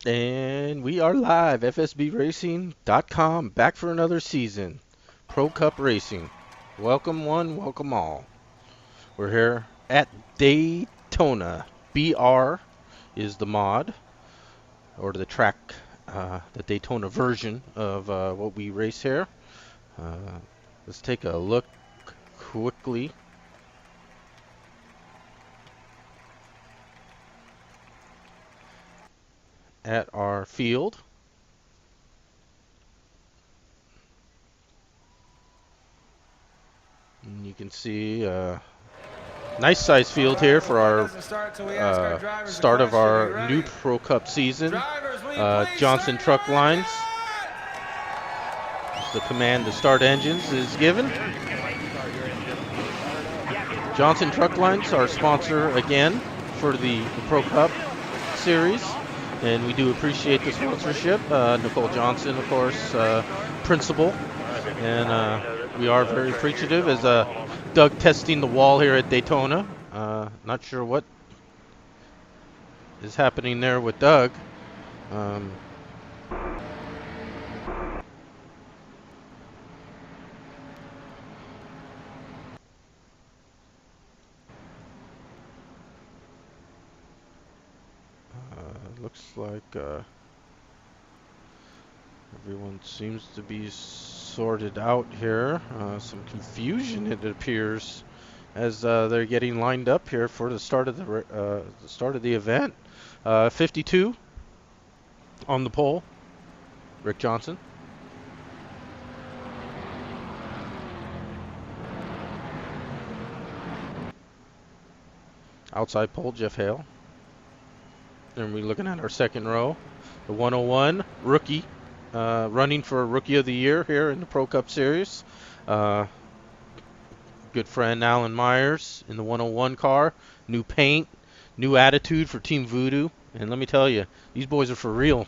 And we are live, FSBRacing.com, back for another season. Pro Cup Racing. Welcome one, welcome all. We're here at Daytona. BR is the mod, or the track, the Daytona version of what we race here. Let's take a look quickly at our field. And you can see nice size field here for our start of our new Pro Cup season. Johnson Truck Lines. The command to start engines is given. Johnson Truck Lines, our sponsor again for the Pro Cup series, and we do appreciate the sponsorship. Nicole Johnson, of course, principal, and we are very appreciative as Doug testing the wall here at Daytona. Not sure what is happening there with Doug. Looks like everyone seems to be sorted out here. Some confusion, it appears, as they're getting lined up here for the start of the event. 52 on the pole, Rick Johnson. Outside pole, Jeff Hale. And we're looking at our second row, the 101 rookie, running for Rookie of the Year here in the Pro Cup Series. Good friend Alan Myers in the 101 car. New paint, new attitude for Team Voodoo. And let me tell you, these boys are for real,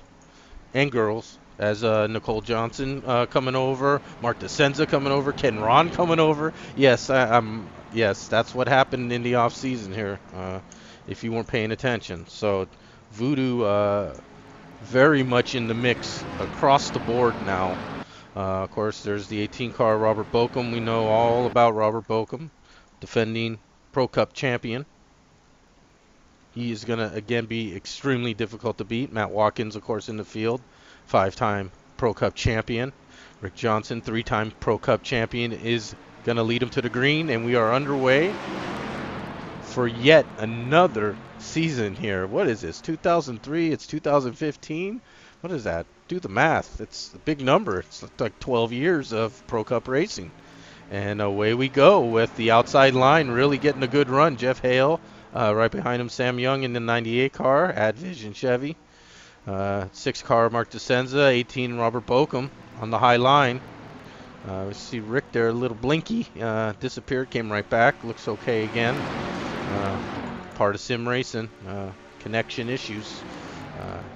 and girls, as Nicole Johnson coming over, Mark DeSenza coming over, Ken Ron coming over. Yes, yes, that's what happened in the off season here, if you weren't paying attention. So Voodoo very much in the mix across the board now. Of course, there's the 18 car Robert Bokum. We know all about Robert Bokum, defending Pro Cup champion. He is going to, again, be extremely difficult to beat. Matt Watkins, of course, in the field, 5-time Pro Cup champion. Rick Johnson, 3-time Pro Cup champion, is going to lead him to the green, and we are underway for yet another season here. What is this, 2003? It's 2015? What is that? Do the math. It's a big number. It's like 12 years of Pro Cup racing. And away we go with the outside line really getting a good run. Jeff Hale, right behind him, Sam Young in the 98 car, AdVision Chevy. 6 car Mark DeSenza, 18 Robert Bokum on the high line. We see Rick there, a little blinky, disappeared, came right back, looks okay again. Part of sim racing, connection issues.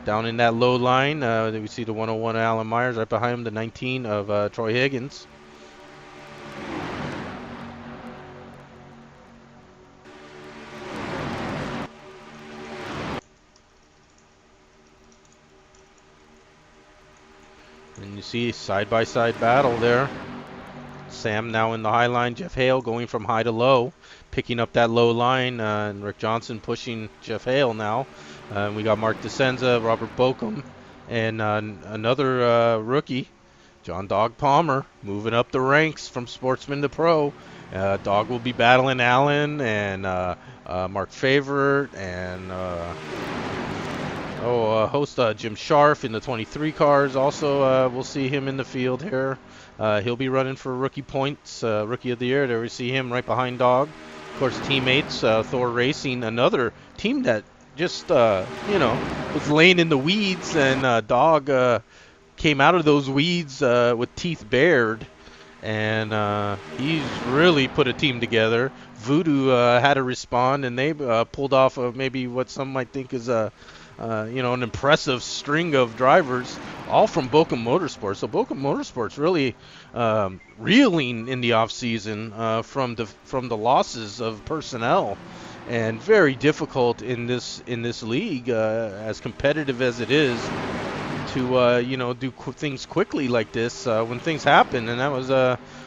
Down in that low line, we see the 101 Alan Myers, right behind him the 19 of Troy Higgins. And you see side-by-side battle there. Sam now in the high line, Jeff Hale going from high to low, picking up that low line, and Rick Johnson pushing Jeff Hale now. We got Mark DeSenza, Robert Bokum, and another rookie, John Dog Palmer, moving up the ranks from sportsman to pro. Dog will be battling Allen and Mark Favorite and host Jim Scharf in the 23 cars. Also, we'll see him in the field here. He'll be running for rookie points, Rookie of the Year. There we see him right behind Dog. Of course, teammates, Thor Racing, another team that just, was laying in the weeds, and Dog came out of those weeds with teeth bared, and he's really put a team together. Voodoo had to respond, and they pulled off maybe what some might think is an impressive string of drivers, all from Bokum Motorsports. So Bokum Motorsports really reeling in the off season from the losses of personnel, and very difficult in this league, as competitive as it is, to do things quickly like this when things happen. And that was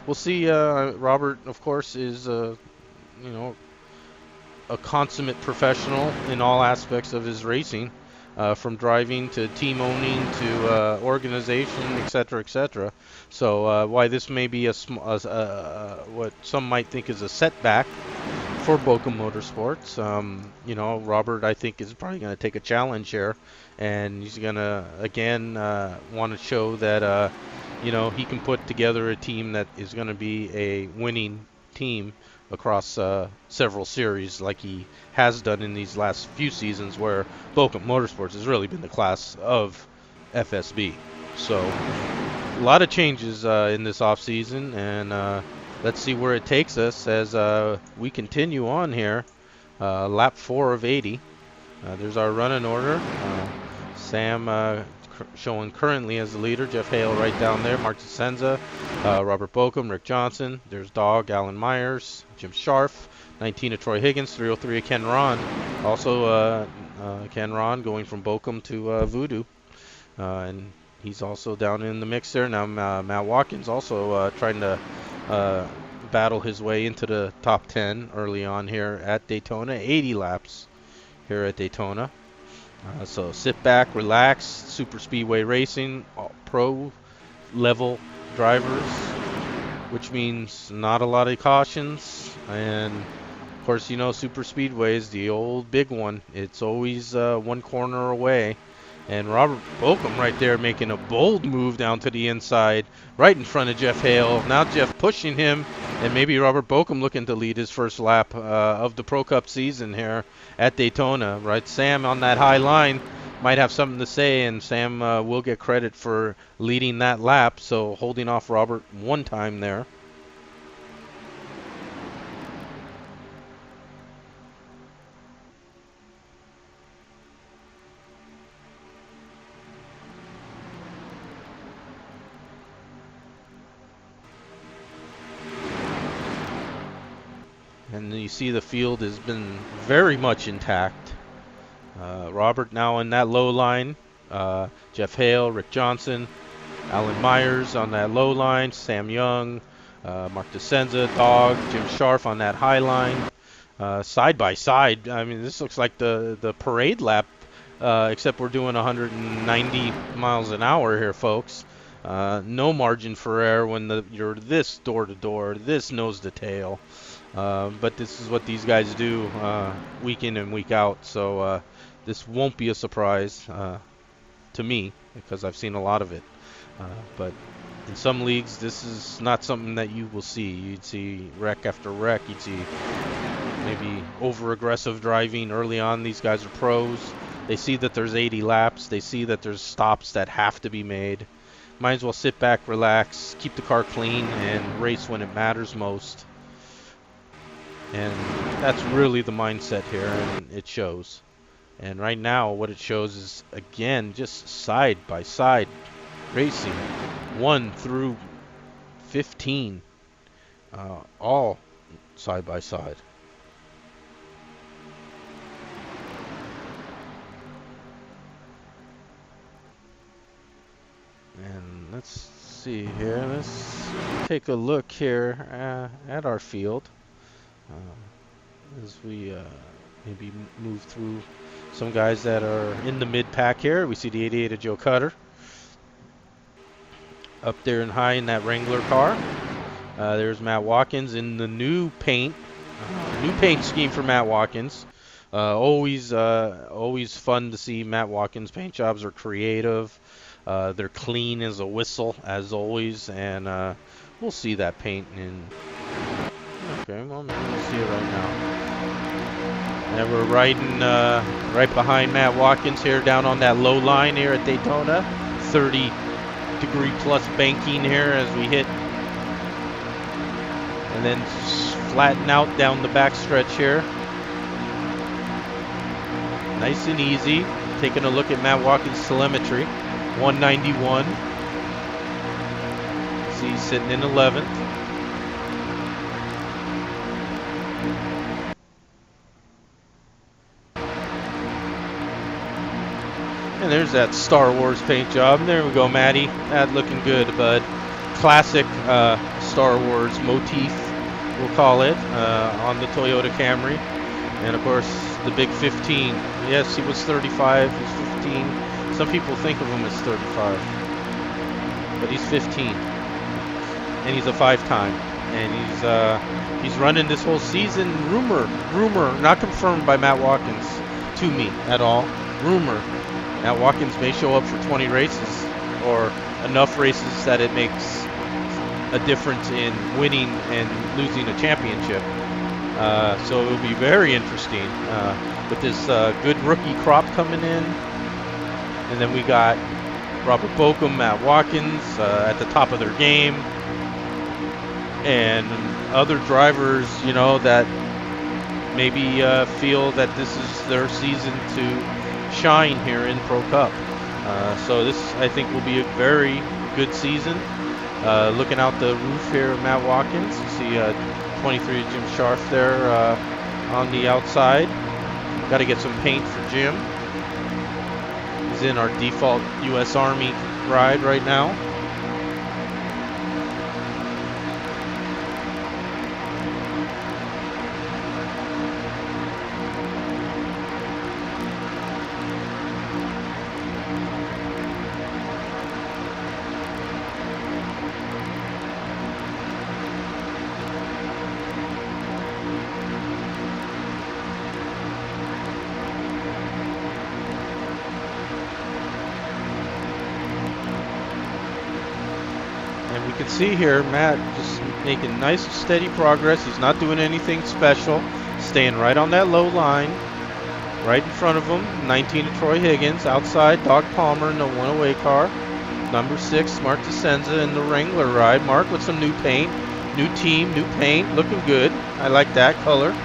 we'll see. Robert, of course, is you know a consummate professional in all aspects of his racing, from driving to team owning to organization, etc., etc. So why this may be what some might think is a setback for Boca Motorsports. Robert, I think, is probably going to take a challenge here, and he's going to again want to show that he can put together a team that is going to be a winning team across several series, like he has done in these last few seasons, where Boca Motorsports has really been the class of FSB. So a lot of changes in this off season, and let's see where it takes us as we continue on here. Lap 4 of 80. There's our running order. Sam showing currently as the leader. Jeff Hale right down there. Mark DeSenza, Robert Bokum, Rick Johnson. There's Dog, Alan Myers, Jim Scharf. 19 of Troy Higgins. 303 of Ken Ron. Also Ken Ron going from Bokum to Voodoo. And he's also down in the mix there. Now Matt Watkins also trying to battle his way into the top 10 early on here at Daytona. 80 laps here at Daytona. So sit back, relax. Super Speedway Racing, pro level drivers, which means not a lot of cautions. And of course, Super Speedway is the old big one. It's always one corner away. And Robert Bokum right there making a bold move down to the inside, right in front of Jeff Hale. Now Jeff pushing him, and maybe Robert Bokum looking to lead his first lap of the Pro Cup season here at Daytona. Right, Sam on that high line might have something to say, and Sam will get credit for leading that lap, so holding off Robert one time there. And you see the field has been very much intact. Robert now in that low line. Jeff Hale, Rick Johnson, Alan Myers on that low line. Sam Young, Mark DeSenza, Dog, Jim Scharf on that high line. Side by side, I mean, this looks like the parade lap, except we're doing 190 miles an hour here, folks. No margin for error when you're this door to door, this nose to tail. But this is what these guys do week in and week out, so this won't be a surprise to me, because I've seen a lot of it. But in some leagues, this is not something that you will see. You'd see wreck after wreck. You'd see maybe over-aggressive driving early on. These guys are pros. They see that there's 80 laps. They see that there's stops that have to be made. Might as well sit back, relax, keep the car clean, and race when it matters most. And that's really the mindset here, and it shows. And right now, what it shows is, again, just side-by-side racing, 1 through 15, all side-by-side. And let's see here. Let's take a look here at our field. As we maybe move through some guys that are in the mid-pack here. We see the 88 of Joe Cutter up there and high in that Wrangler car. There's Matt Watkins in the new paint scheme for Matt Watkins. Always fun to see Matt Watkins. Paint jobs are creative. They're clean as a whistle, as always, and we'll see that paint in. Okay, well, maybe we'll see it right now. And we're riding right behind Matt Watkins here down on that low line here at Daytona. 30-degree plus banking here as we hit. And then flatten out down the backstretch here. Nice and easy. Taking a look at Matt Watkins' telemetry. 191. See, he's sitting in 11th. And there's that Star Wars paint job. There we go, Maddie. That looking good, bud. Classic Star Wars motif, we'll call it, on the Toyota Camry. And of course, the big 15. Yes, he was 35. He's 15. Some people think of him as 35, but he's 15, and he's a 5-time, and he's running this whole season. Rumor, not confirmed by Matt Watkins to me at all. Rumor, Matt Watkins may show up for 20 races or enough races that it makes a difference in winning and losing a championship. So it will be very interesting with this good rookie crop coming in. And then we got Robert Bokum, Matt Watkins at the top of their game. And other drivers, you know, that maybe feel that this is their season to shine here in Pro Cup. So this, I think, will be a very good season. Looking out the roof here of Matt Watkins, you see 23 Jim Scharf there on the outside. Got to get some paint for Jim. He's in our default U.S. Army ride right now. And we can see here Matt just making nice steady progress. He's not doing anything special, staying right on that low line, right in front of him. 19 to Troy Higgins, outside Doug Palmer in the one-away car. Number 6 Mark DeSenza in the Wrangler ride. Mark with some new paint, new team, new paint, looking good. I like that color.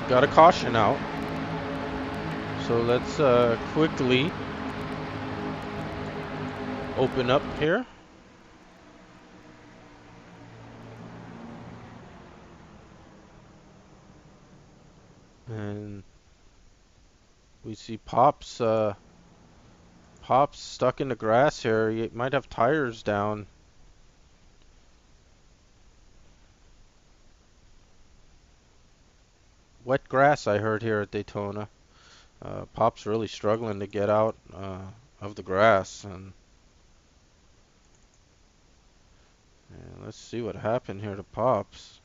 Got a caution out, so let's quickly open up here. And we see Pops stuck in the grass here. He might have tires down. Wet grass, I heard, here at Daytona. Pop's really struggling to get out of the grass, and let's see what happened here to Pops.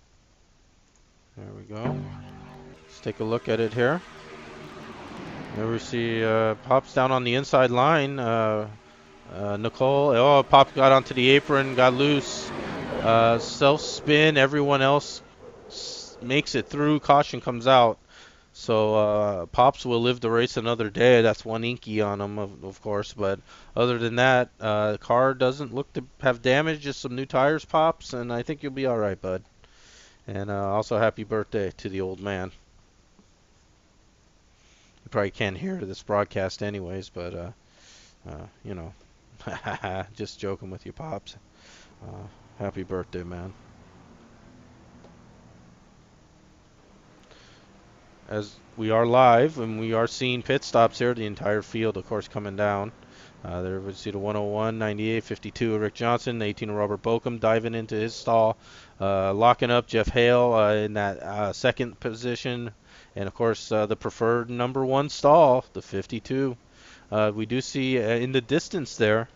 There we go. Let's take a look at it here. There we see Pops down on the inside line. Nicole, Pop got onto the apron, got loose. Self-spin, everyone else makes it through, caution comes out. So Pops will live to race another day. That's one inky on him, of course. But other than that, the car doesn't look to have damage, just some new tires, Pops, and I think you'll be all right, bud. And also happy birthday to the old man. You probably can't hear this broadcast anyways, but you know, just joking with you, Pops. Happy birthday, man. As we are live and we are seeing pit stops here, the entire field, of course, coming down. There we see the 101, 98, 52 of Rick Johnson, 18 of Robert Bokum diving into his stall, locking up Jeff Hale in that second position, and of course the preferred number 1 stall, the 52. We do see in the distance there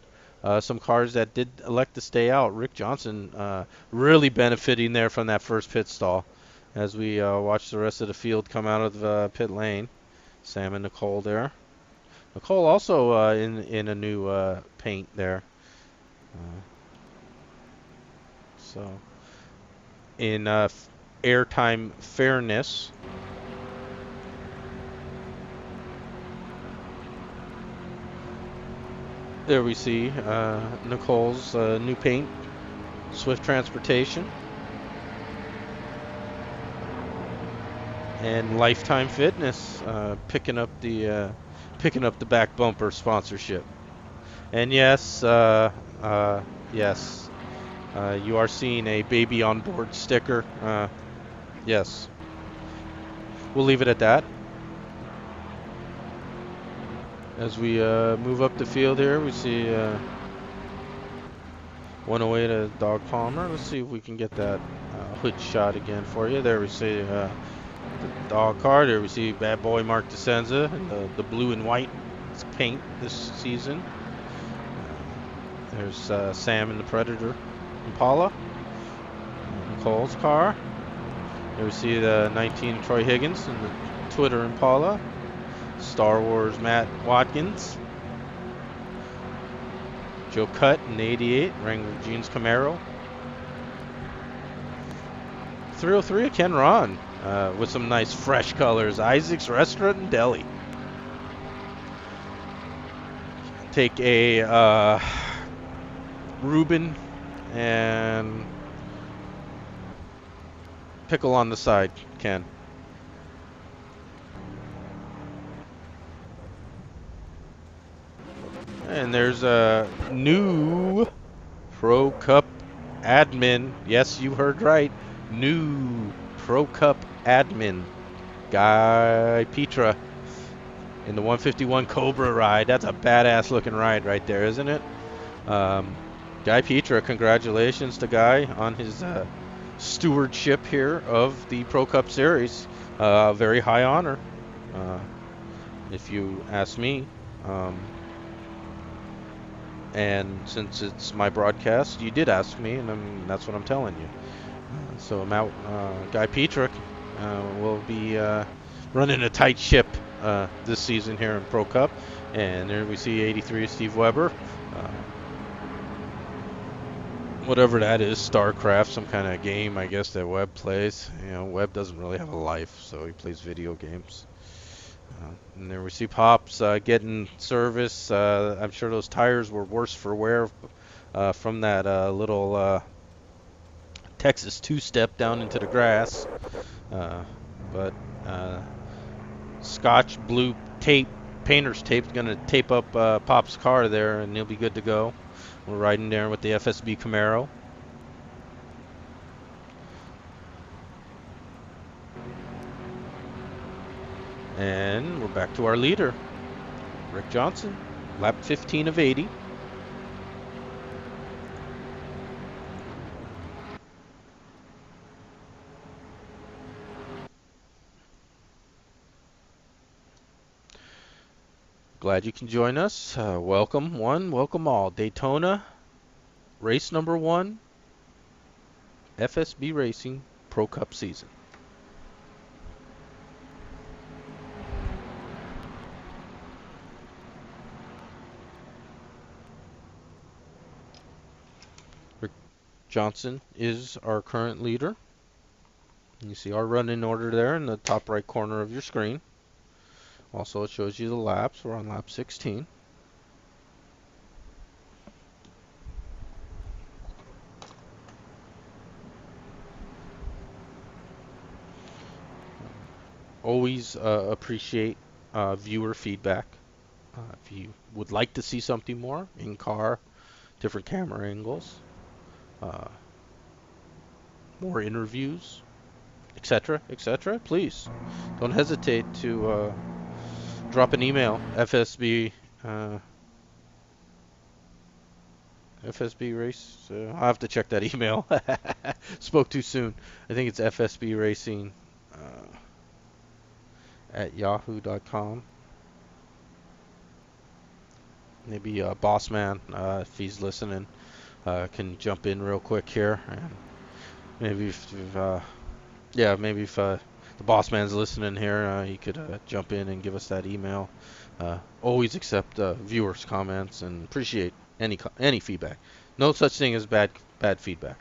some cars that did elect to stay out. Rick Johnson really benefiting there from that first pit stall. As we watch the rest of the field come out of pit lane. Sam and Nicole there. Nicole also in a new paint there. So in airtime fairness, There we see Nicole's new paint, Swift Transportation, and Lifetime Fitness picking up the back bumper sponsorship. And yes, yes, you are seeing a baby on board sticker. Yes, we'll leave it at that. As we move up the field here, we see 108 at Dog Palmer. Let's see if we can get that hood shot again for you. There we see the dog car. There we see Bad Boy Mark DeSenza and the blue and white paint this season. There's Sam in the Predator Impala. Nicole's car. There we see the 19 Troy Higgins and the Twitter Impala. Star Wars Matt Watkins. Joe Cutt in the 88, Wrangler Jeans Camaro. 303 of Ken Ron with some nice fresh colors. Isaac's Restaurant and Deli. Take a Reuben and pickle on the side, Ken. And there's a new Pro Cup admin. Yes, you heard right. New Pro Cup admin, Guy Petra, in the 151 Cobra ride. That's a badass looking ride right there, isn't it? Guy Petra, congratulations to Guy on his stewardship here of the Pro Cup Series. Very high honor, if you ask me. And since it's my broadcast, you did ask me, and that's what I'm telling you. So I'm out. Guy Petra will be running a tight ship this season here in Pro Cup. And there we see 83 Steve Weber. Whatever that is, StarCraft, some kind of game, I guess, that Webb plays. You know, Webb doesn't really have a life, so he plays video games. And there we see Pops getting service. I'm sure those tires were worse for wear from that little Texas two-step down into the grass. But Scotch blue tape, painter's tape, is going to tape up Pop's car there, and he'll be good to go. We're riding there with the FSB Camaro. And we're back to our leader, Rick Johnson, lap 15 of 80. Glad you can join us. Welcome one, welcome all. Daytona, race number 1, FSB Racing Pro Cup season. Rick Johnson is our current leader. You see our running order there in the top right corner of your screen. Also, it shows you the laps. We're on lap 16. Always appreciate viewer feedback. If you would like to see something more in car, different camera angles, more interviews, etc., etc., please don't hesitate to drop an email. FSB Race. I'll have to check that email. Spoke too soon. I think it's FSB Racing at yahoo.com. Maybe Bossman, if he's listening, can jump in real quick here. And maybe if the Bossman's listening here, he could jump in and give us that email. Always accept viewers' comments and appreciate any feedback. No such thing as bad feedback.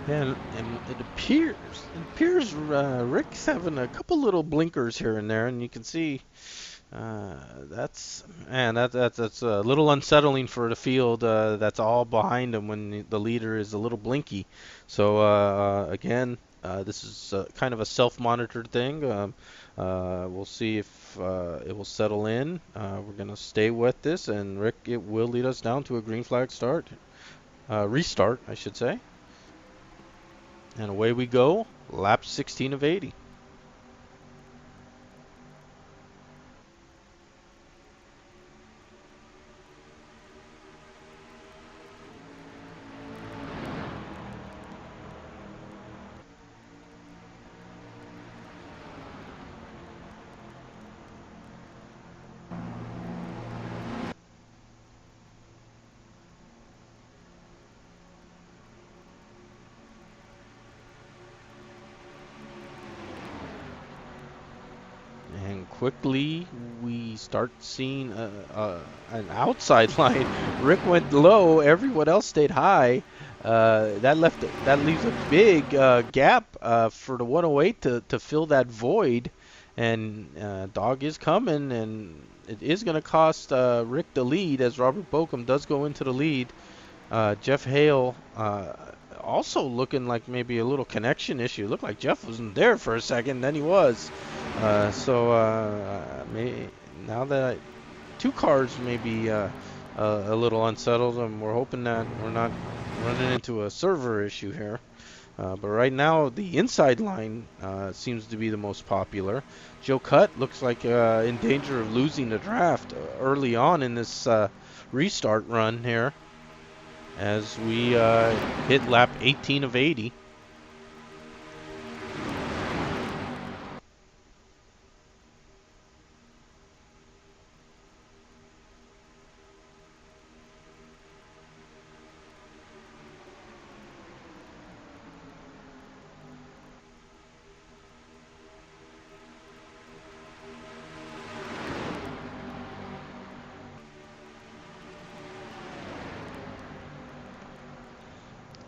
And it appears Rick's having a couple little blinkers here and there, and you can see that's man that's a little unsettling for the field. That's all behind him when the leader is a little blinky. So again, this is kind of a self-monitored thing. We'll see if it will settle in. We're gonna stay with this, and Rick, it will lead us down to a green flag restart, I should say. And away we go, lap 16 of 80. And quickly we start seeing an outside line. Rick went low, everyone else stayed high. That leaves a big gap for the 108 to fill that void. And Dog is coming, and it is going to cost Rick the lead as Robert Bokum does go into the lead. Jeff Hale also looking like maybe a little connection issue. Looked like Jeff wasn't there for a second, then he was. Now that two cars may be a little unsettled, and we're hoping that we're not running into a server issue here. But right now, the inside line seems to be the most popular. Joe Cutt looks like in danger of losing the draft early on in this restart run here as we hit lap 18 of 80.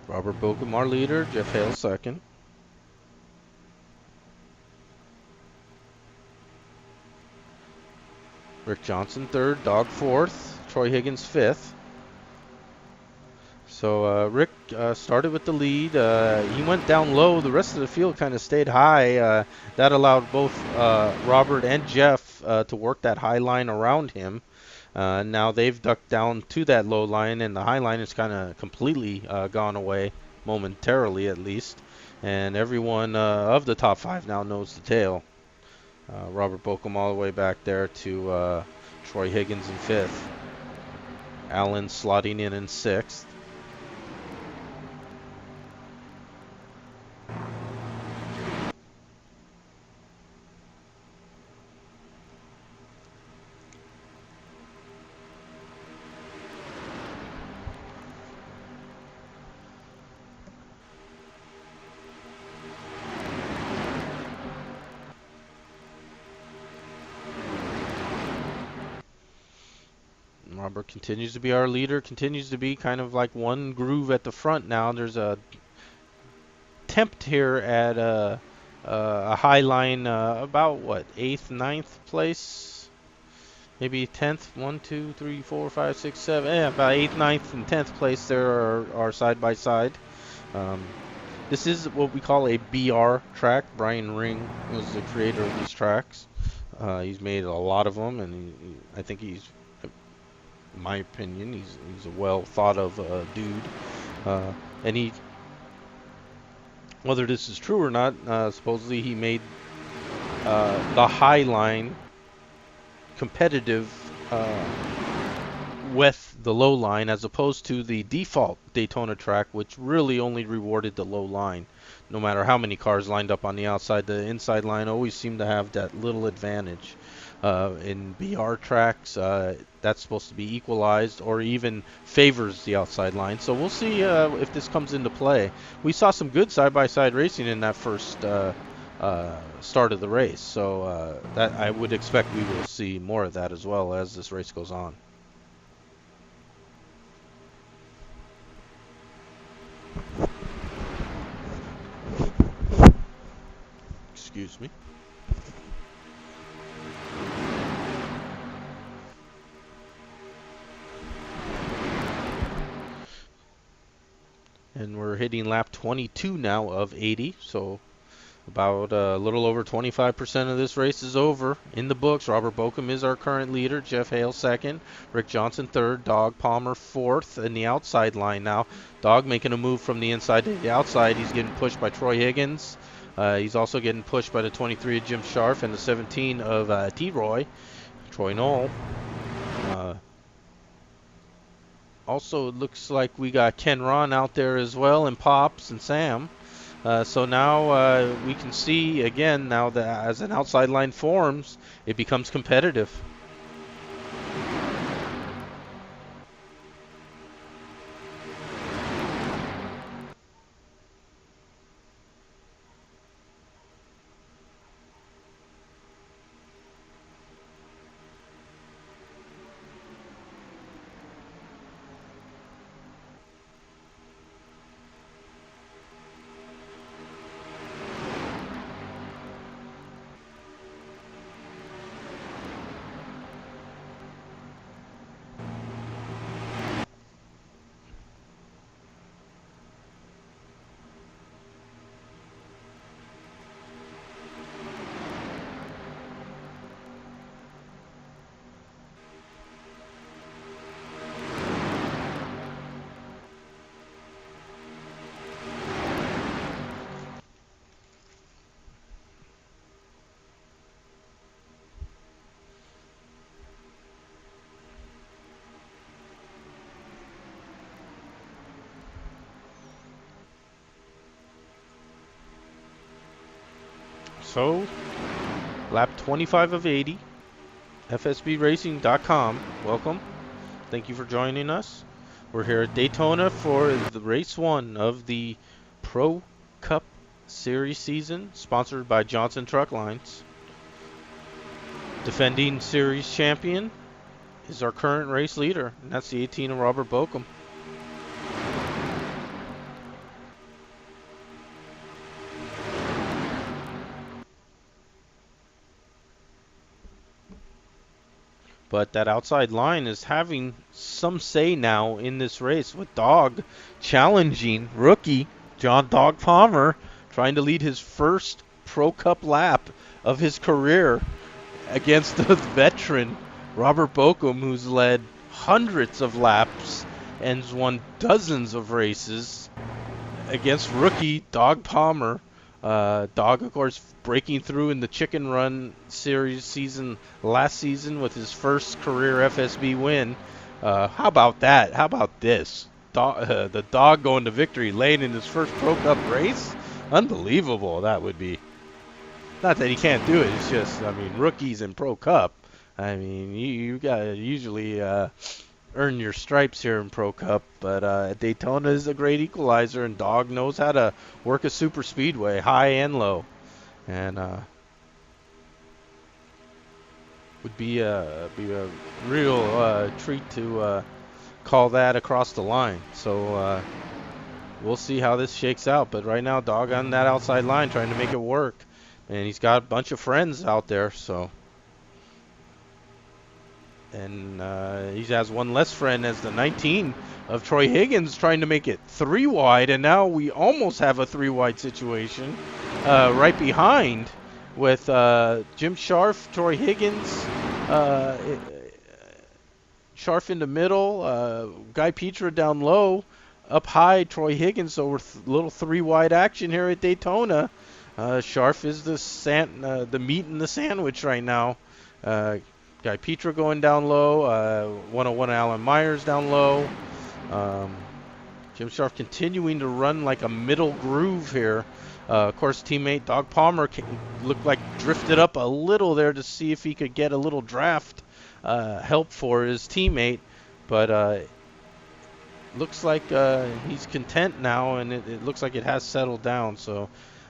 Robert Bokum, our leader. Jeff Hale second. Rick Johnson third. Dog fourth. Troy Higgins fifth. So Rick started with the lead. He went down low. The rest of the field kind of stayed high. That allowed both Robert and Jeff to work that high line around him. Now they've ducked down to that low line, and the high line has kind of completely gone away, momentarily at least. And everyone of the top five now knows the tail. Robert Bokum all the way back there to Troy Higgins in fifth. Allen slotting in sixth. Robert continues to be our leader, continues to be kind of like one groove at the front now. There's a attempt here at a high line about what, 8th, 9th place? Maybe 10th? 1, 2, 3, 4, 5, 6, 7. Yeah, about 8th, 9th, and 10th place there are side by side. This is what we call a BR track. Brian Ring was the creator of these tracks. He's made a lot of them, and I think he's, in my opinion, he's a well thought of dude. And he, whether this is true or not, supposedly he made the high line competitive with the low line, as opposed to the default Daytona track, which really only rewarded the low line. No matter how many cars lined up on the outside, the inside line always seemed to have that little advantage. In BR tracks, that's supposed to be equalized or even favors the outside line. So we'll see if this comes into play. We saw some good side-by-side racing in that first start of the race, so that I would expect we will see more of that as well as this race goes on. Excuse me. And we're hitting lap 22 now of 80, so about a little over 25% of this race is over in the books. Robert Bokum is our current leader. Jeff Hale second. Rick Johnson third. Dog Palmer fourth in the outside line now. Dog making a move from the inside to the outside. He's getting pushed by Troy Higgins. He's also getting pushed by the 23 of Jim Scharf and the 17 of T-Roy, Troy Knoll. Also, it looks like we got Ken Ron out there as well, and Pops and Sam. So now we can see again, now that as an outside line forms, it becomes competitive. So, lap 25 of 80, FSBRacing.com. Welcome. Thank you for joining us. We're here at Daytona for the race one of the Pro Cup Series season, sponsored by Johnson Truck Lines. Defending series champion is our current race leader, and that's the 18 of Robert Bokum. But that outside line is having some say now in this race, with Dog challenging rookie John Dog Palmer, trying to lead his first Pro Cup lap of his career against the veteran Robert Bokum, who's led hundreds of laps and has won dozens of races, against rookie Dog Palmer. Dog, of course, breaking through in the Chicken Run Series season last season with his first career FSB win. How about that? How about this? The dog going to victory lane in his first Pro Cup race? Unbelievable, that would be. Not that he can't do it, it's just, I mean, rookies in Pro Cup. I mean, you got to usually earn your stripes here in Pro Cup, but Daytona is a great equalizer, and Dog knows how to work a super speedway, high and low, and would be a real treat to call that across the line. So we'll see how this shakes out. But right now, Dog on that outside line trying to make it work, and he's got a bunch of friends out there, so. And he has one less friend as the 19 of Troy Higgins trying to make it 3 wide, and now we almost have a 3 wide situation right behind with Jim Scharf, Troy Higgins, Scharf in the middle, Guy Petra down low, up high Troy Higgins. So we're a little 3 wide action here at Daytona. Scharf is the meat in the sandwich right now. Guy Petra going down low, 101 Alan Myers down low. Jim Scharf continuing to run like a middle groove here. Of course, teammate Dog Palmer looked like drifted up a little there to see if he could get a little draft help for his teammate, but looks like he's content now, and it looks like it has settled down. So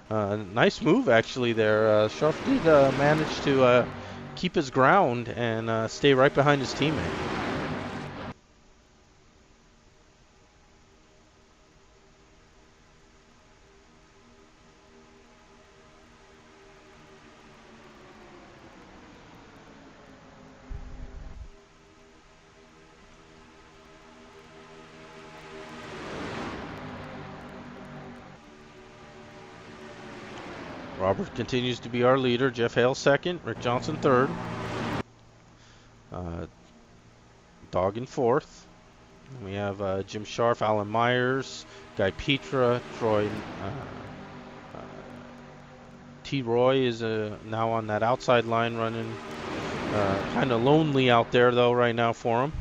nice move actually there. Scharf did manage to keep his ground and stay right behind his teammate. Robert continues to be our leader. Jeff Hale second. Rick Johnson third. Dog in fourth. We have Jim Scharf, Alan Myers, Guy Petra, Troy. T. Roy is now on that outside line running. Kind of lonely out there though right now for him.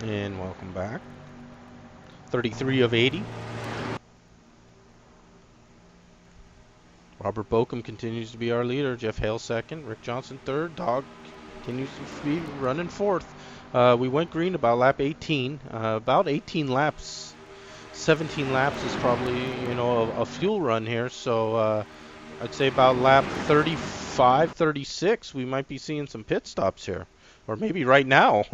And welcome back. 33 of 80. Robert Bokum continues to be our leader. Jeff Hale second. Rick Johnson third. Dog continues to be running fourth. We went green about lap 18. About 18 laps. 17 laps is probably, a fuel run here. So I'd say about lap 35, 36, we might be seeing some pit stops here. Or maybe right now.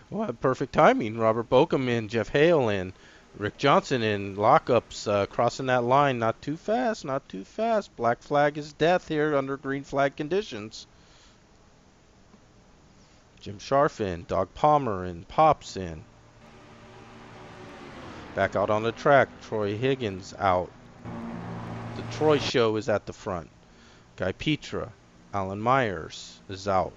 Well, perfect timing. Robert Bokum in, Jeff Hale in, Rick Johnson in, lockups, crossing that line. Not too fast, not too fast. Black flag is death here under green flag conditions. Jim Scharf in, Dog Palmer in, Pops in. Back out on the track, Troy Higgins out. The Troy show is at the front. Guy Petra, Alan Myers is out.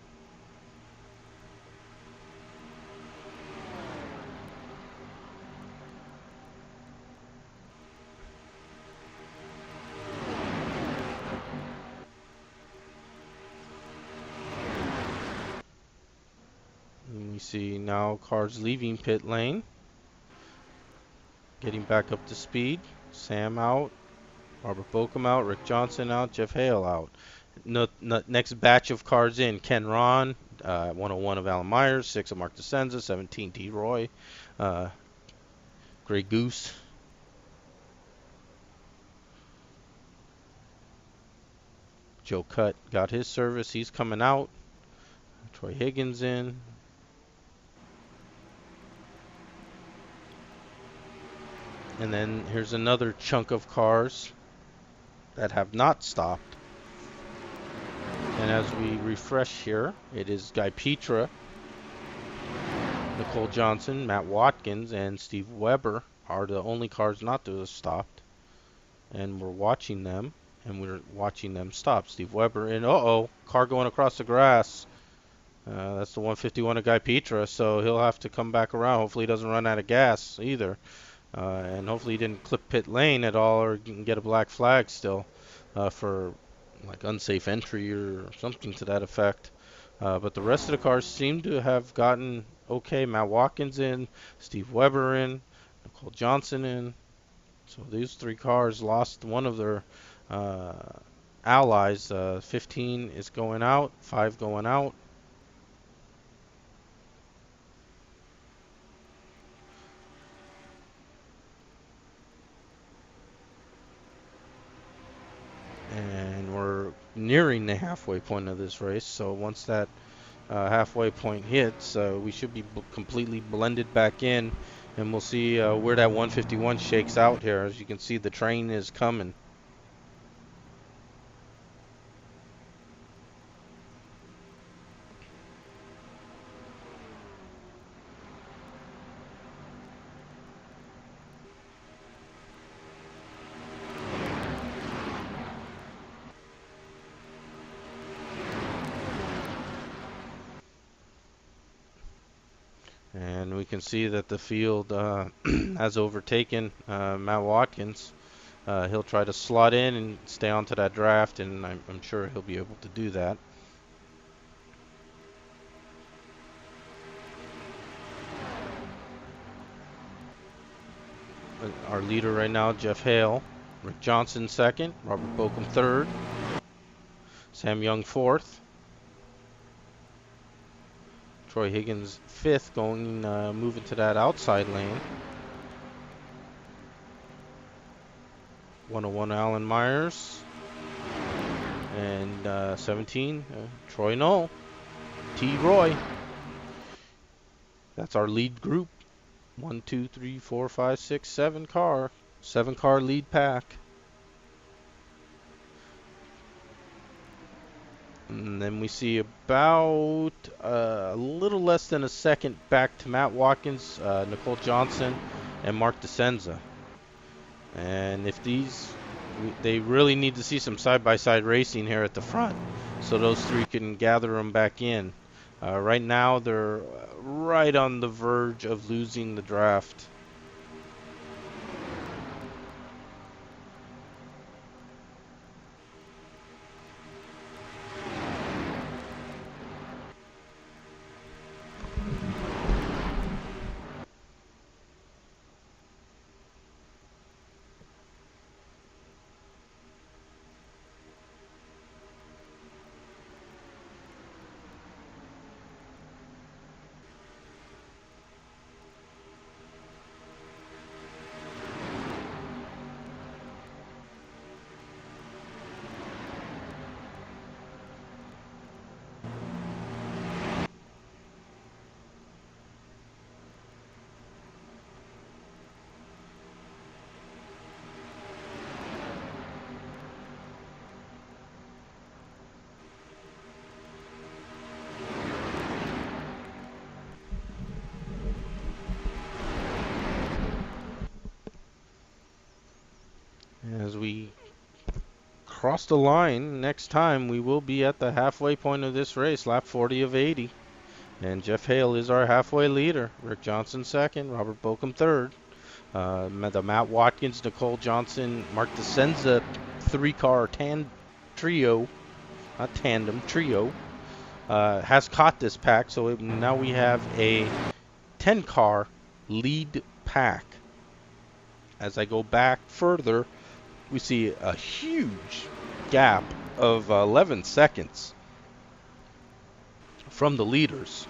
And we see now cars leaving pit lane. Getting back up to speed. Sam out. Robert Bokum out. Rick Johnson out. Jeff Hale out. Next batch of cars in. Ken Ron. 101 of Alan Myers. 6 of Mark DeSenza. 17 T. Roy. Grey Goose. Joe Cutt got his service. He's coming out. Troy Higgins in. And then here's another chunk of cars. that have not stopped. And as we refresh here, it is Guy Petra, Nicole Johnson, Matt Watkins, and Steve Weber are the only cars not to have stopped. And we're watching them, and we're watching them stop. Steve Weber, and car going across the grass. That's the 151 of Guy Petra, so he'll have to come back around. Hopefully he doesn't run out of gas either. And hopefully he didn't clip pit lane at all, or can get a black flag still for like unsafe entry or something to that effect. But the rest of the cars seem to have gotten okay. Matt Watkins in, Steve Weber in, Nicole Johnson in. So these three cars lost one of their uh, allies. 15 is going out, 5 going out. And we're nearing the halfway point of this race. So once that halfway point hits, we should be completely blended back in, and we'll see where that 151 shakes out here. As you can see, the train is coming. And we can see that the field has overtaken Matt Watkins. He'll try to slot in and stay onto that draft, and I'm sure he'll be able to do that. Our leader right now, Jeff Hale. Rick Johnson second, Robert Bokum third, Sam Young fourth, Troy Higgins fifth, moving to that outside lane. 101 Alan Myers, and 17 Troy Knoll, T. Roy. That's our lead group. 1, 2, 3, 4, 5, 6, 7 car. 7 car lead pack. And then we see about a little less than a second back to Matt Watkins, Nicole Johnson, and Mark DeSenza. And if they really need to see some side-by-side racing here at the front, so those three can gather them back in. Right now, they're right on the verge of losing the draft. As we cross the line, next time we will be at the halfway point of this race, lap 40 of 80. And Jeff Hale is our halfway leader. Rick Johnson second, Robert Bokum third. The Matt Watkins, Nicole Johnson, Mark DeSenza 3-car trio, not tandem, trio, has caught this pack. So now we have a 10-car lead pack. As I go back further, we see a huge gap of 11 seconds from the leaders.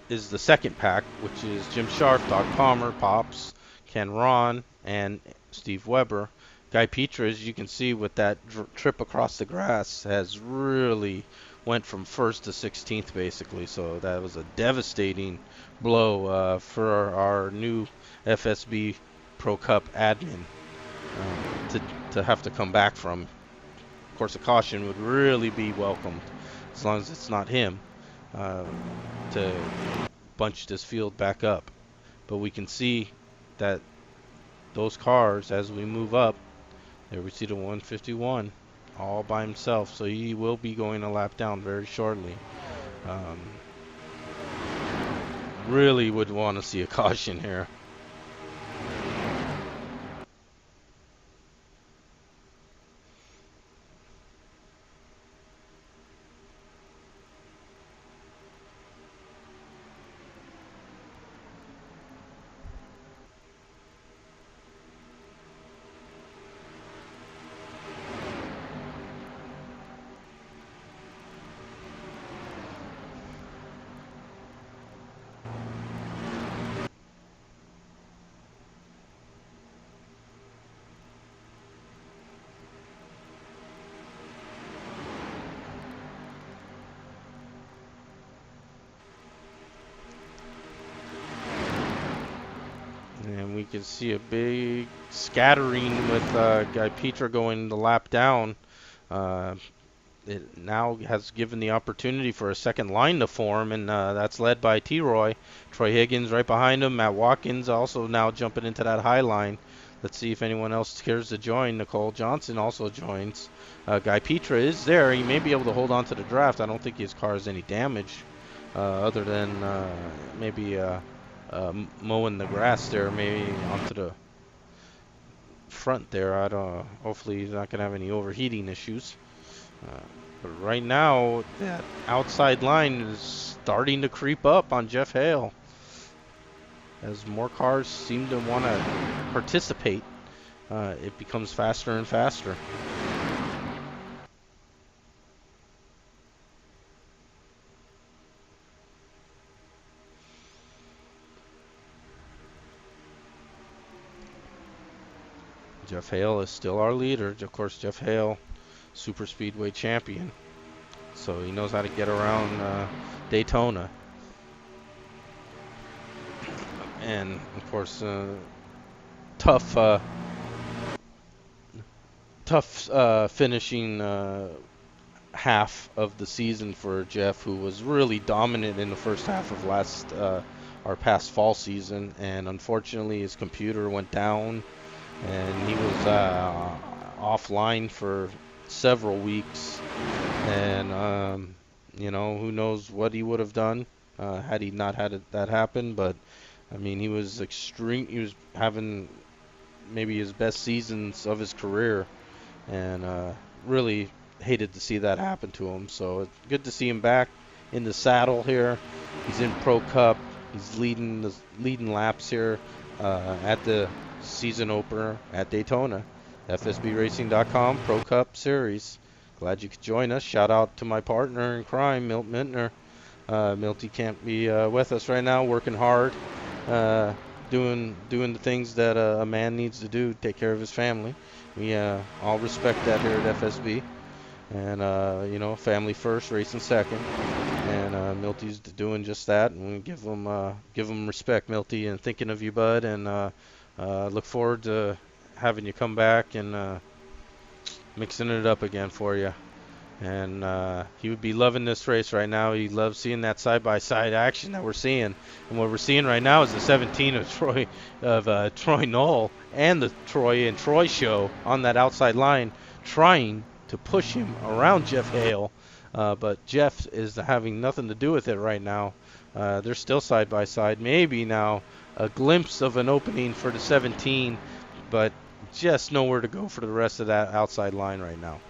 Is the second pack, which is Jim Sharp, Doc Palmer, Pops, Ken Ron, and Steve Weber. Guy Petra, as you can see with that trip across the grass, has really went from first to 16th basically. So that was a devastating blow for our new FSB Pro Cup admin. to have to come back from. Of course, a caution would really be welcomed, as long as it's not him, uh, to bunch this field back up. But we can see that those cars, as we move up, there we see the 151 all by himself. So he will be going a lap down very shortly. Um, really would want to see a caution here. And we can see a big scattering with Guy Petra going the lap down. Uh, it now has given the opportunity for a second line to form, and that's led by T-Roy. Troy Higgins right behind him. Matt Watkins also now jumping into that high line. Let's see if anyone else cares to join. Nicole Johnson also joins. Guy Petra is there. He may be able to hold on to the draft. I don't think his car has any damage, other than maybe mowing the grass there, maybe onto the front there. I don't. Hopefully, he's not gonna have any overheating issues. Uh, but right now, that outside line is starting to creep up on Jeff Hale as more cars seem to want to participate. It becomes faster and faster. Jeff Hale is still our leader. Of course, Jeff Hale, super speedway champion, so he knows how to get around Daytona. And of course, tough, finishing half of the season for Jeff, who was really dominant in the first half of our past fall season, and unfortunately his computer went down, and he was offline for several weeks, and who knows what he would have done had he not had that happen. But I mean, he was extreme. He was having maybe his best seasons of his career, and really hated to see that happen to him. So it's good to see him back in the saddle here. He's in Pro Cup. He's leading laps here at the season opener at Daytona. FSBRacing.com Pro Cup Series. Glad you could join us. Shout out to my partner in crime, Milt Mintner. Milty can't be with us right now, working hard, doing the things that a man needs to do, take care of his family. We all respect that here at FSB, and family first, racing second, and Milty's doing just that, and we give him respect, Milty, and thinking of you, bud, and look forward to having you come back and mixing it up again for you. And he would be loving this race right now. He loves seeing that side-by-side action that we're seeing. And what we're seeing right now is the 17 of Troy Knoll and the Troy and Troy show on that outside line, trying to push him around Jeff Hale. But Jeff is having nothing to do with it right now. They're still side-by-side. Maybe now a glimpse of an opening for the 17, but just nowhere to go for the rest of that outside line right now.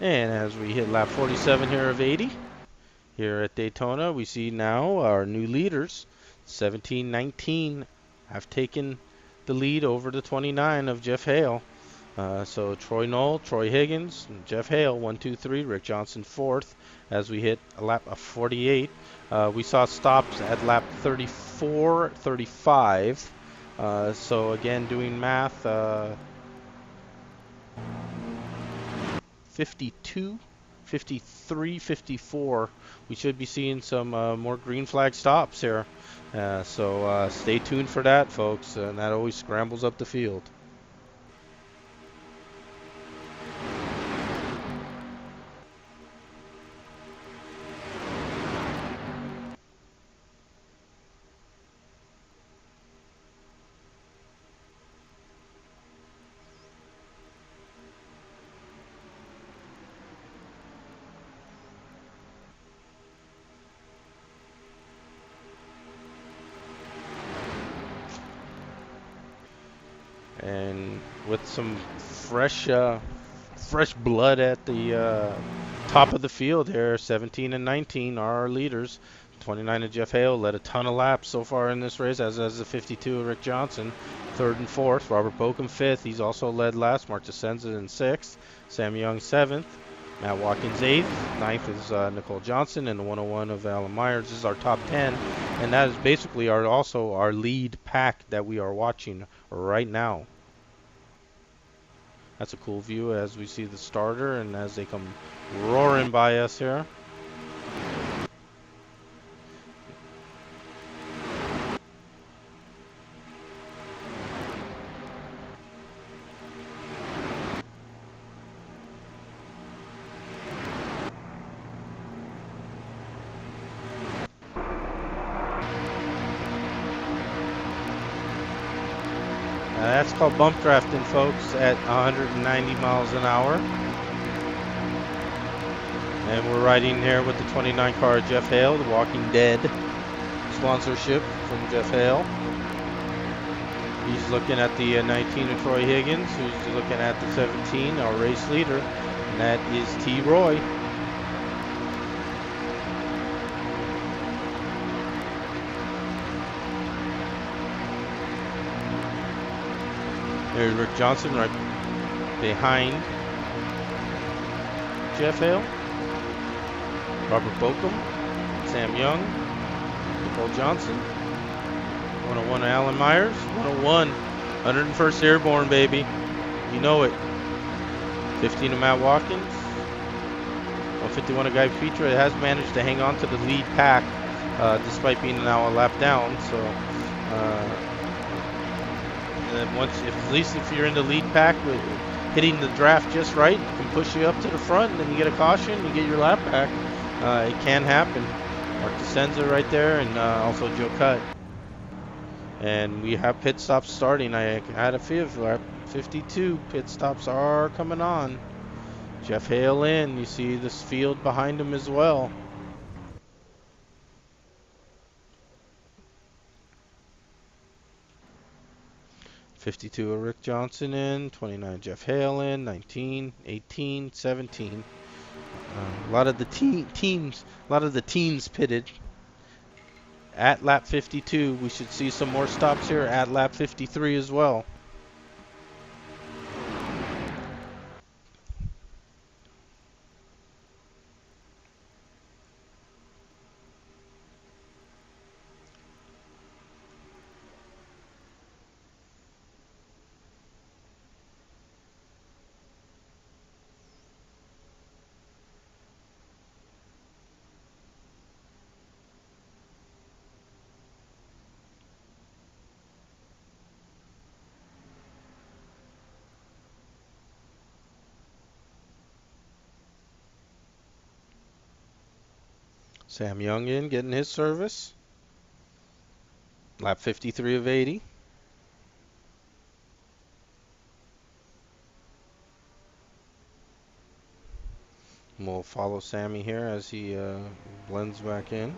And as we hit lap 47 here of 80, here at Daytona, we see now our new leaders, 17-19, have taken the lead over the 29 of Jeff Hale. So Troy Knoll, Troy Higgins, and Jeff Hale, 1, 2, 3. Rick Johnson, 4th. As we hit a lap of 48, we saw stops at lap 34, 35. So again, doing math, 52, 53, 54. We should be seeing some more green flag stops here. So stay tuned for that, folks. And that always scrambles up the field. And with some fresh blood at the top of the field here, 17 and 19 are our leaders. 29 of Jeff Hale led a ton of laps so far in this race, as the 52 of Rick Johnson. 3rd and 4th, Robert Bokum 5th. He's also led last. Mark DeSenza in 6th. Sam Young 7th. Matt Watkins 8th. 9th is Nicole Johnson, and the 101 of Alan Myers. This is our top 10, and that is basically also our lead pack that we are watching right now. That's a cool view as we see the starter and as they come roaring by us here. That's called bump drafting, folks, at 190 miles an hour. And we're riding here with the 29 car Jeff Hale, the Walking Dead sponsorship from Jeff Hale. He's looking at the 19 of Troy Higgins, who's looking at the 17, our race leader, and that is T. Roy. There's Rick Johnson right behind Jeff Hale. Robert Bokum, Sam Young, Nicole Johnson, 101 Alan Myers, 101, 101st Airborne, baby. You know it. 15 of Matt Watkins, 151 of Guy Petra. It has managed to hang on to the lead pack despite being now a lap down. So, and then at least if you're in the lead pack, hitting the draft just right, it can push you up to the front, and then you get a caution, you get your lap back. It can happen. Mark DeSenza right there, and also Joe Cutt. And we have pit stops starting. I had a feel for 52 pit stops are coming on. Jeff Hale in. You see this field behind him as well. '52 of Rick Johnson in, 29 Jeff Hale in, 19, 18, 17. A lot of the teams pitted at lap 52. We should see some more stops here at lap 53 as well. Sam Young in, getting his service. Lap 53 of 80. We'll follow Sammy here as he blends back in.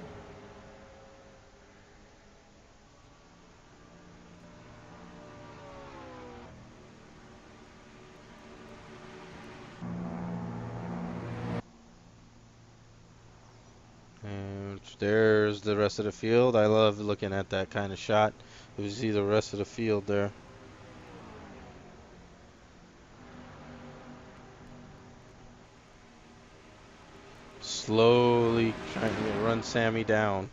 There's the rest of the field. I love looking at that kind of shot. You see the rest of the field there. Slowly trying to run Sammy down.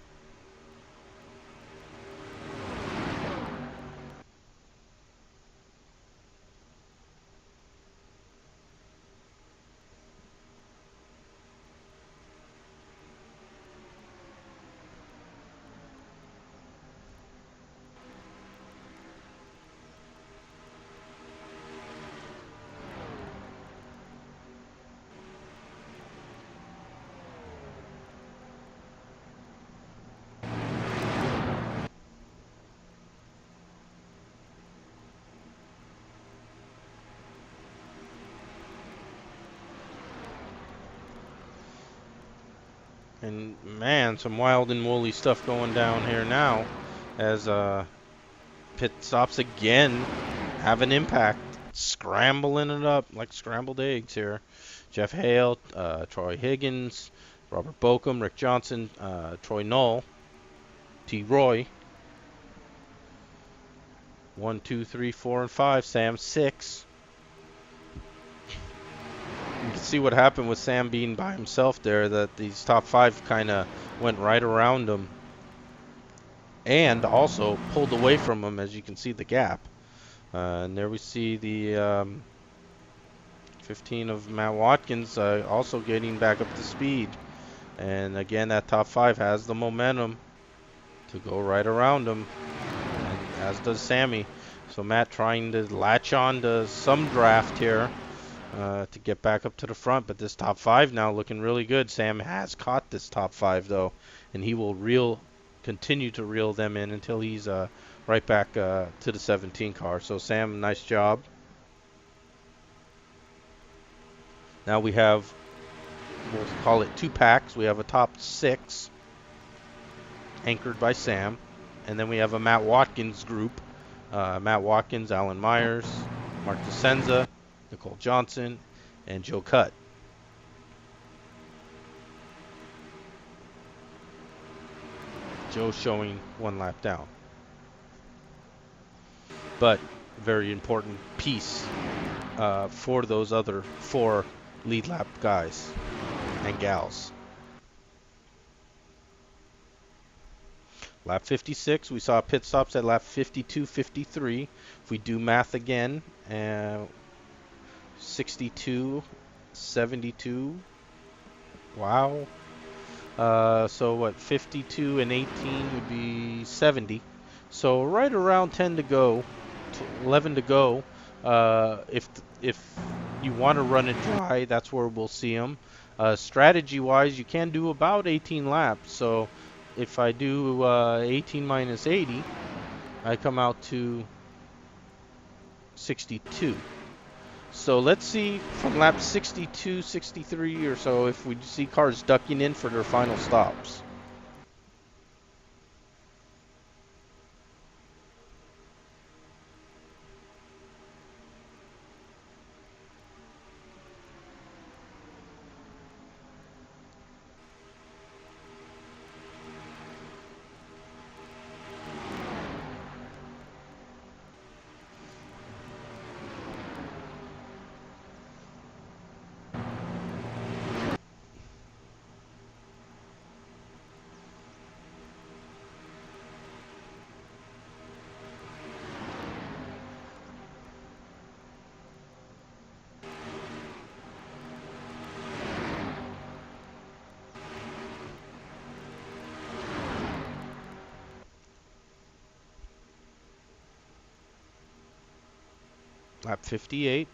And man, some wild and woolly stuff going down here now as pit stops again have an impact. Scrambling it up like scrambled eggs here. Jeff Hale, Troy Higgins, Robert Bokum, Rick Johnson, Troy Knoll, T. Roy. 1, 2, 3, 4, and 5. Sam 6. You can see what happened with Sam being by himself there, that these top 5 kind of went right around him and also pulled away from him, as you can see the gap. And there we see the 15 of Matt Watkins also getting back up to speed. And again, that top 5 has the momentum to go right around him, and as does Sammy. So Matt trying to latch on to some draft here to get back up to the front, but this top 5 now looking really good. Sam has caught this top 5 though, and he will continue to reel them in until he's right back to the 17 car. So Sam, nice job. Now we have, we'll call it 2 packs. We have a top 6 anchored by Sam, and then we have a Matt Watkins group. Matt Watkins, Alan Myers, Mark DeSenza, Nicole Johnson, and Joe Cutt. Joe showing 1 lap down. But very important piece for those other 4 lead lap guys and gals. Lap 56, we saw pit stops at lap 52, 53. If we do math again, 62, 72. Wow. So what, 52 and 18 would be 70. So right around 10 to go, 11 to go. If you want to run it dry, that's where we'll see them. Strategy-wise, you can do about 18 laps. So if I do 18 minus 80, I come out to 62. So let's see from lap 62, 63 or so if we see cars ducking in for their final stops. Lap 58.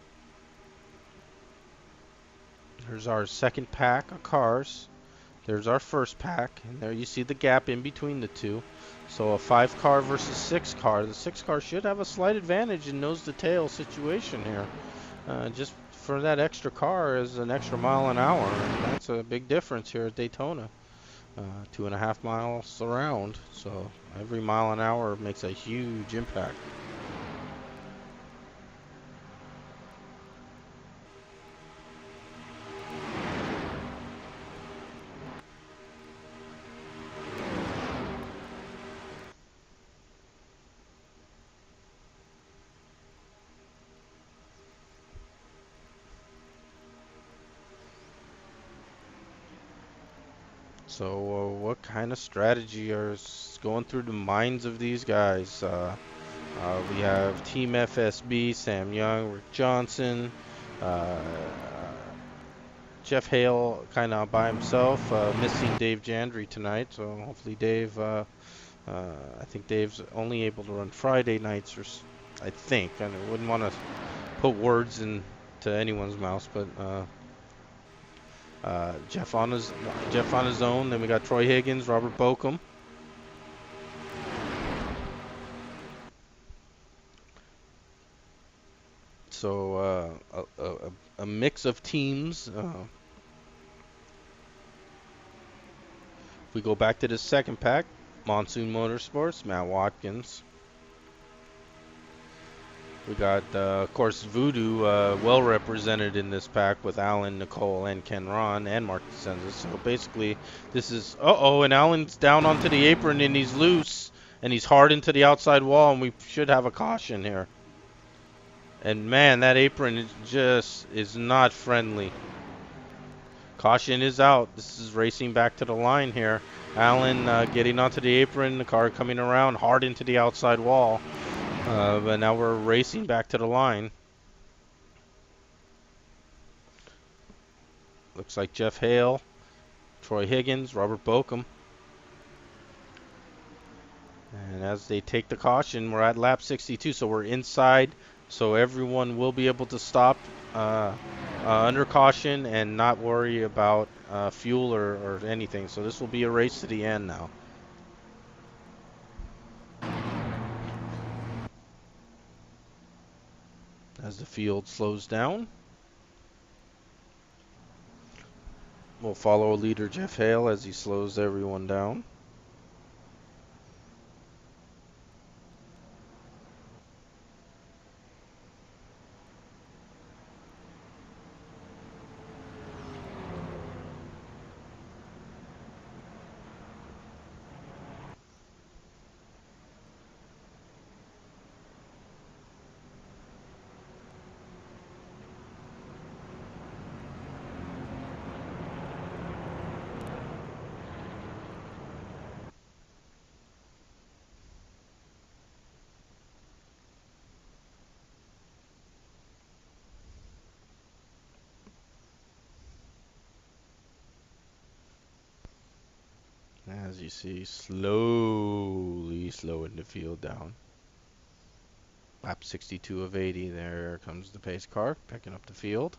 There's our second pack of cars. There's our first pack, and there you see the gap in between the two. So a 5 car versus 6 car. The 6 car should have a slight advantage in nose to tail situation here. Just for that extra car is an extra mile an hour, and that's a big difference here at Daytona. 2.5 miles around, so every mile an hour makes a huge impact. So, what kind of strategy is going through the minds of these guys? We have Team FSB, Sam Young, Rick Johnson, uh, Jeff Hale kind of by himself, missing Dave Jandry tonight. So hopefully Dave, I think Dave's only able to run Friday nights, I think. I wouldn't want to put words into anyone's mouth, but Jeff on his own. Then we got Troy Higgins, Robert Bokum. So a mix of teams. If we go back to the second pack, Monsoon Motorsports, Matt Watkins. We got, of course, Voodoo well represented in this pack with Alan, Nicole, and Ken Ron, and Mark DeSenza. So basically, this is, and Alan's down onto the apron, and he's loose, and he's hard into the outside wall, and we should have a caution here. And man, that apron is not friendly. Caution is out. This is racing back to the line here. Alan getting onto the apron, the car coming around hard into the outside wall. But now we're racing back to the line. Looks like Jeff Hale, Troy Higgins, Robert Bokum. And as they take the caution, we're at lap 62, so we're inside. So everyone will be able to stop under caution and not worry about fuel or anything. So this will be a race to the end now. As the field slows down, we'll follow leader Jeff Hale as he slows everyone down. As you see, slowly slowing the field down. Lap 62 of 80, there comes the pace car, picking up the field.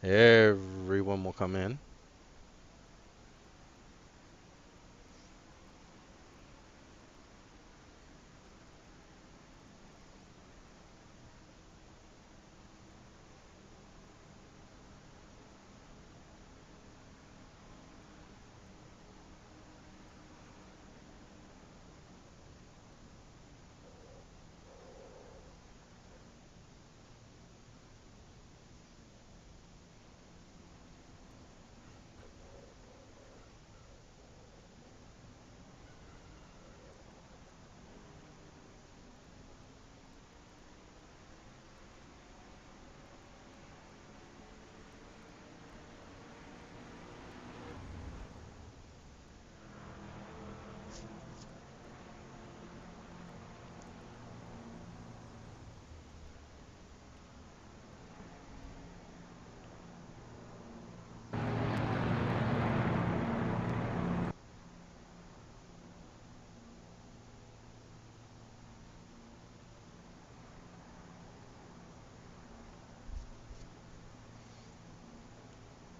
Everyone will come in.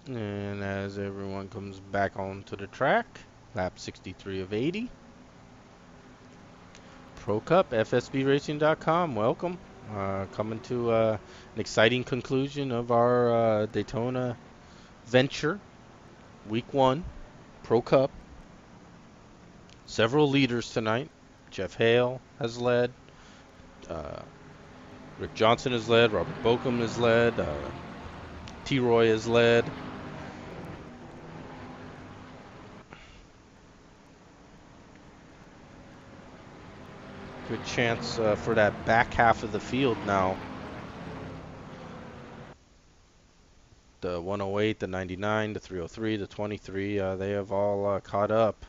And as everyone comes back onto the track, lap 63 of 80. Pro Cup, FSBRacing.com, welcome. Coming to an exciting conclusion of our Daytona venture. Week 1, Pro Cup. Several leaders tonight. Jeff Hale has led. Rick Johnson has led. Robert Bokum has led. T-Roy has led. Good chance for that back half of the field now. The 108, the 99, the 303, the 23, they have all caught up.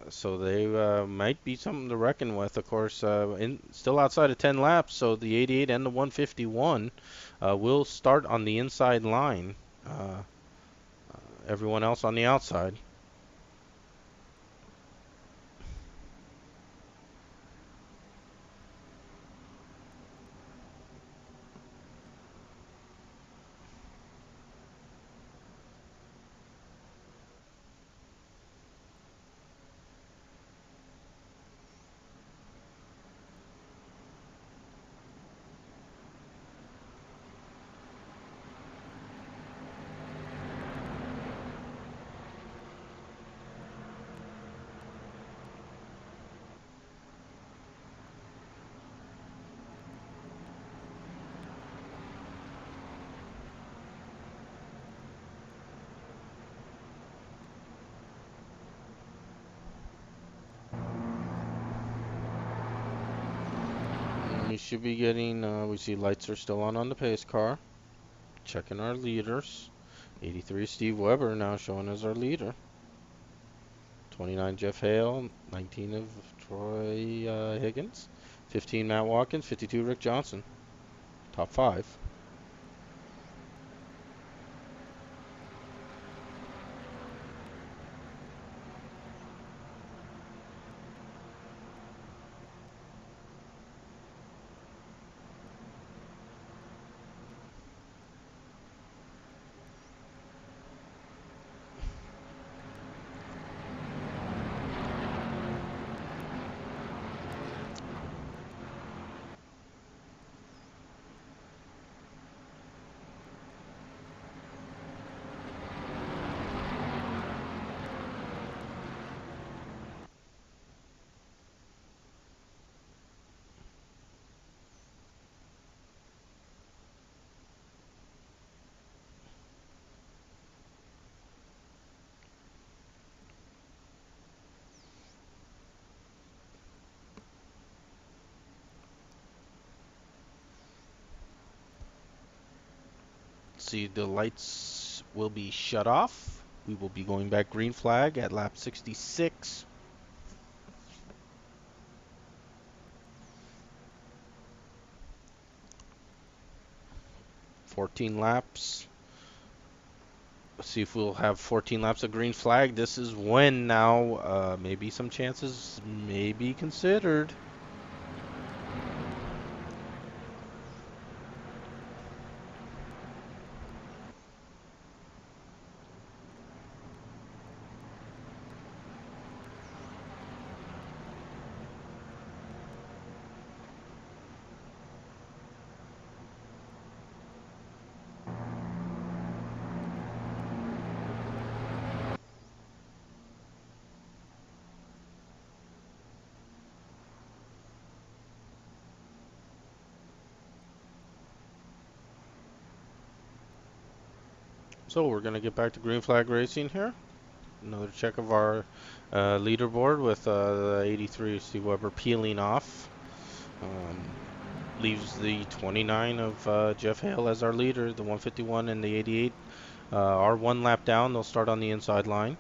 So they might be something to reckon with. Of course, still outside of 10 laps, so the 88 and the 151 will start on the inside line. Everyone else on the outside. We should be getting, we see lights are still on the pace car. Checking our leaders. 83 Steve Weber now showing as our leader. 29 Jeff Hale. 19 of Troy Higgins. 15 Matt Watkins. 52 Rick Johnson. Top 5. See, the lights will be shut off. We will be going back green flag at lap 66. 14 laps. Let's see if we'll have 14 laps of green flag. This is when now maybe some chances may be considered. So we're going to get back to green flag racing here. Another check of our leaderboard with the 83 Steve Weber peeling off. Leaves the 29 of Jeff Hale as our leader. The 151 and the 88 are one lap down. They'll start on the inside line.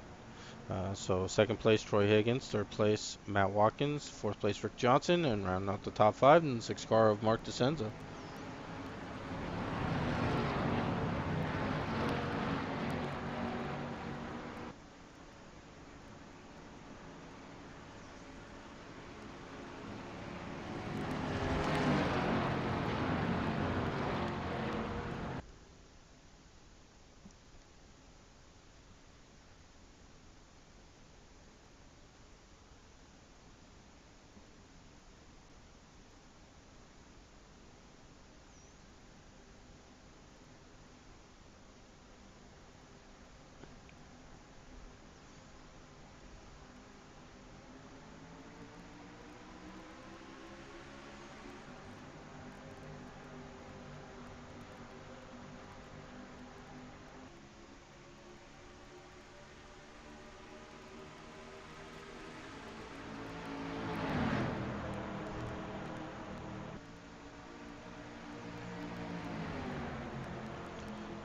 So second place Troy Higgins, third place Matt Watkins, fourth place Rick Johnson, and rounding out the top 5 in the 6 car of Mark DeCenza.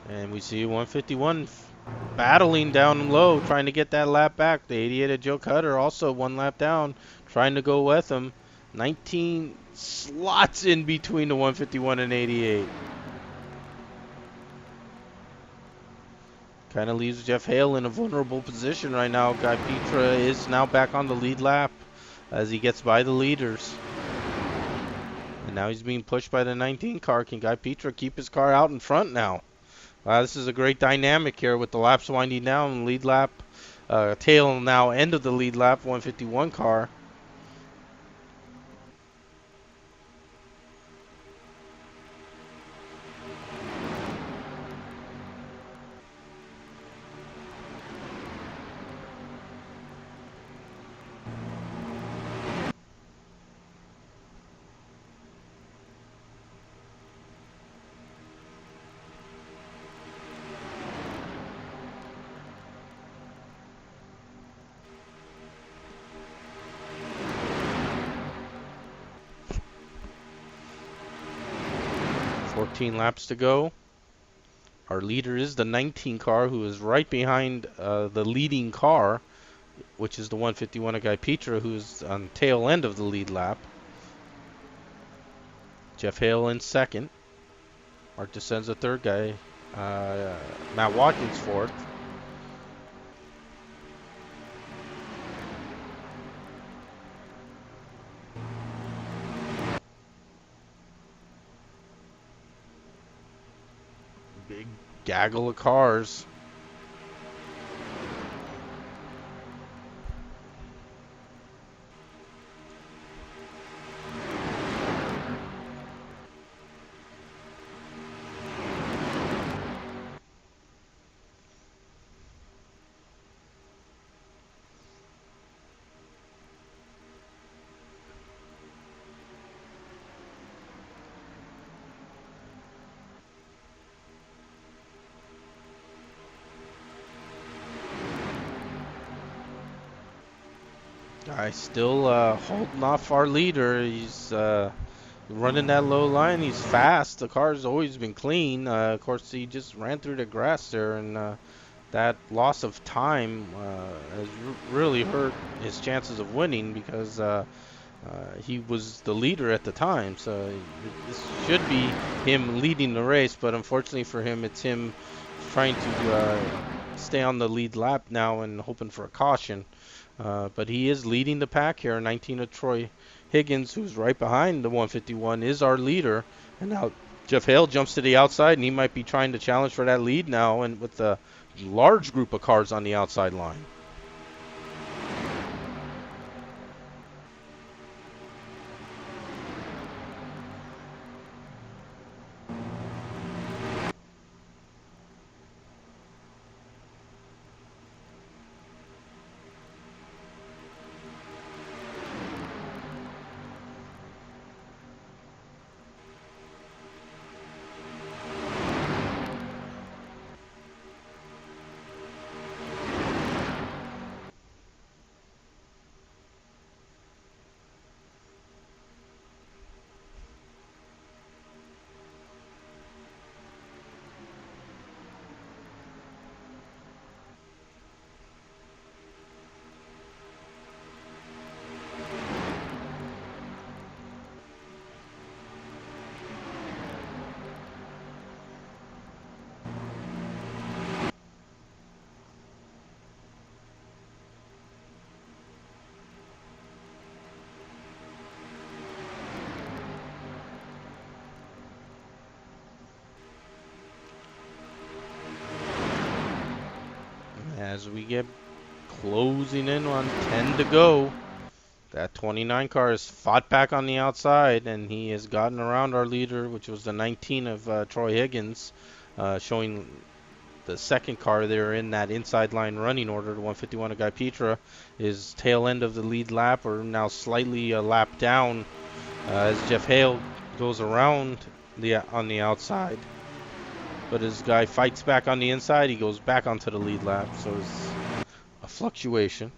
And we see 151 battling down low, trying to get that lap back. The 88 of Joe Cutter also one lap down, trying to go with him. 19 slots in between the 151 and 88. Kind of leaves Jeff Hale in a vulnerable position right now. Guy Petra is now back on the lead lap as he gets by the leaders. And now he's being pushed by the 19 car. Can Guy Petra keep his car out in front now? This is a great dynamic here with the laps winding down. Lead lap, tail now end of the lead lap, 151 car. Fourteen laps to go. Our leader is the 19 car, who is right behind the leading car, which is the 151 of Guy Petra, who's on the tail end of the lead lap. Jeff Hale in second. Mark DeSenza third guy. Matt Watkins fourth. Big gaggle of cars. Guy still holding off our leader. He's running that low line. He's fast. The car's always been clean. Of course, he just ran through the grass there, and that loss of time has really hurt his chances of winning because he was the leader at the time. So this should be him leading the race, but unfortunately for him, it's him trying to stay on the lead lap now and hoping for a caution. But he is leading the pack here. 19 of Troy Higgins, who's right behind the 151, is our leader. And now Jeff Hale jumps to the outside, and he might be trying to challenge for that lead now, and with a large group of cars on the outside line. As we get closing in on 10 to go, that 29 car is fought back on the outside, and he has gotten around our leader, which was the 19 of Troy Higgins, showing the second car there in that inside line running order. The 151 of Guy Petra is tail end of the lead lap, or now slightly a lap down, as Jeff Hale goes around on the outside. But as Guy fights back on the inside, he goes back onto the lead lap, so it's a fluctuation.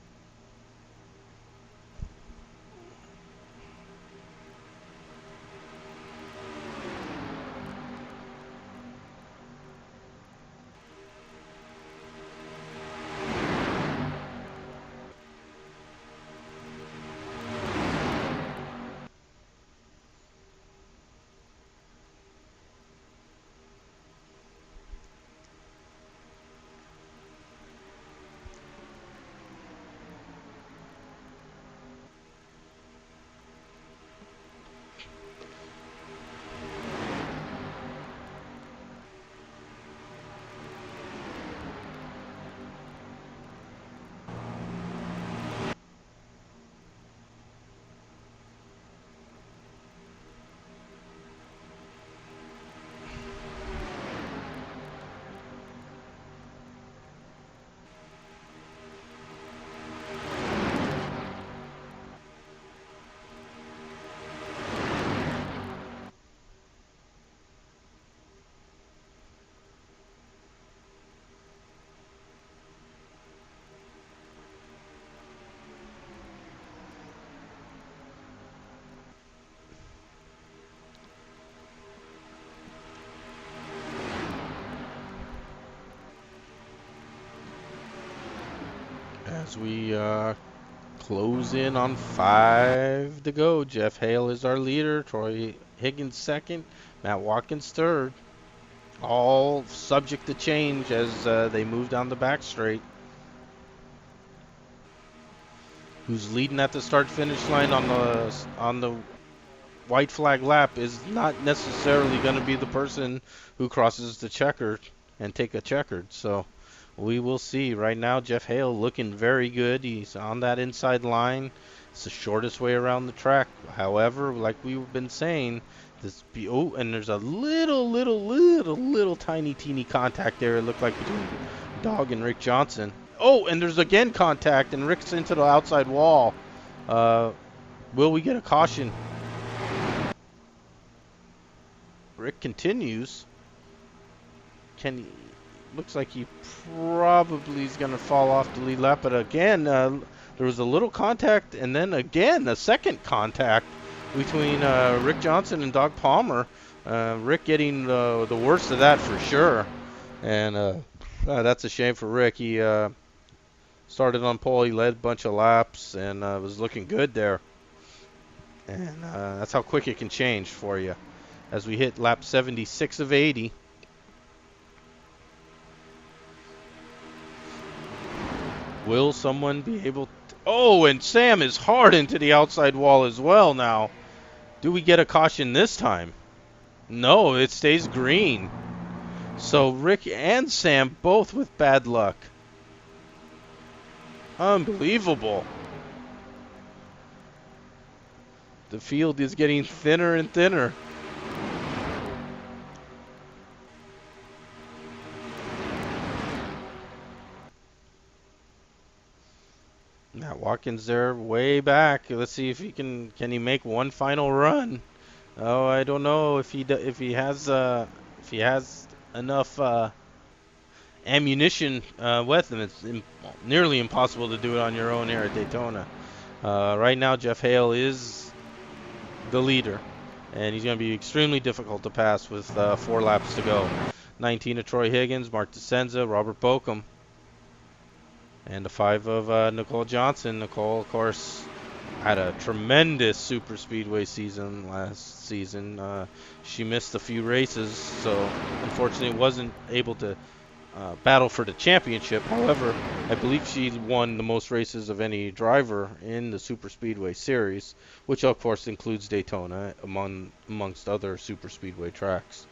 As we close in on 5 to go. Jeff Hale is our leader. Troy Higgins second. Matt Watkins third. All subject to change as they move down the back straight. Who's leading at the start-finish line on the white flag lap is not necessarily going to be the person who crosses the checkered and take a checkered. So we will see. Right now, Jeff Hale looking very good. He's on that inside line. It's the shortest way around the track. However, like we've been saying, and there's a little tiny teeny contact there. It looked like between Dog and Rick Johnson. Oh, and there's again contact, and Rick's into the outside wall. Will we get a caution? Rick continues. Looks like he probably is going to fall off the lead lap, but again, there was a little contact, and then again a second contact between Rick Johnson and Doug Palmer. Rick getting the worst of that for sure, and that's a shame for Rick. He started on pole, he led a bunch of laps, and was looking good there. And that's how quick it can change for you. As we hit lap 76 of 80. Will someone be able to... Oh, and Sam is hard into the outside wall as well now. Do we get a caution this time? No, it stays green. So Rick and Sam both with bad luck. Unbelievable. The field is getting thinner and thinner. Matt Watkins there way back. Let's see if he can he make one final run. Oh, I don't know if he has enough ammunition with him. It's nearly impossible to do it on your own here at Daytona. Right now, Jeff Hale is the leader, and he's going to be extremely difficult to pass with 4 laps to go. 19 of Troy Higgins, Mark DeSenza, Robert Bokum, and the 5 of Nicole Johnson. Nicole, of course, had a tremendous super speedway season last season. She missed a few races, so unfortunately wasn't able to battle for the championship. However, I believe she won the most races of any driver in the super speedway series, which of course includes Daytona amongst other super speedway tracks.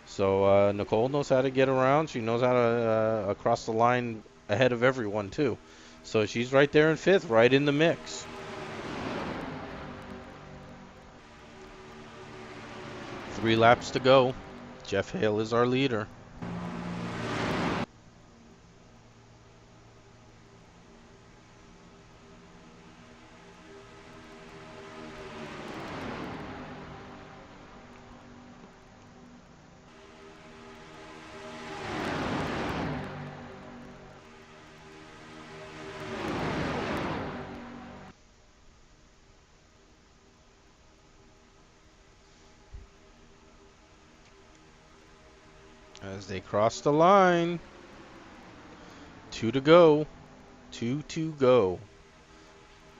So Nicole knows how to get around. She knows how to cross the line ahead of everyone too. So she's right there in 5th, right in the mix. Three laps to go. Jeff Hale is our leader. As they cross the line. 2 to go. 2 to go.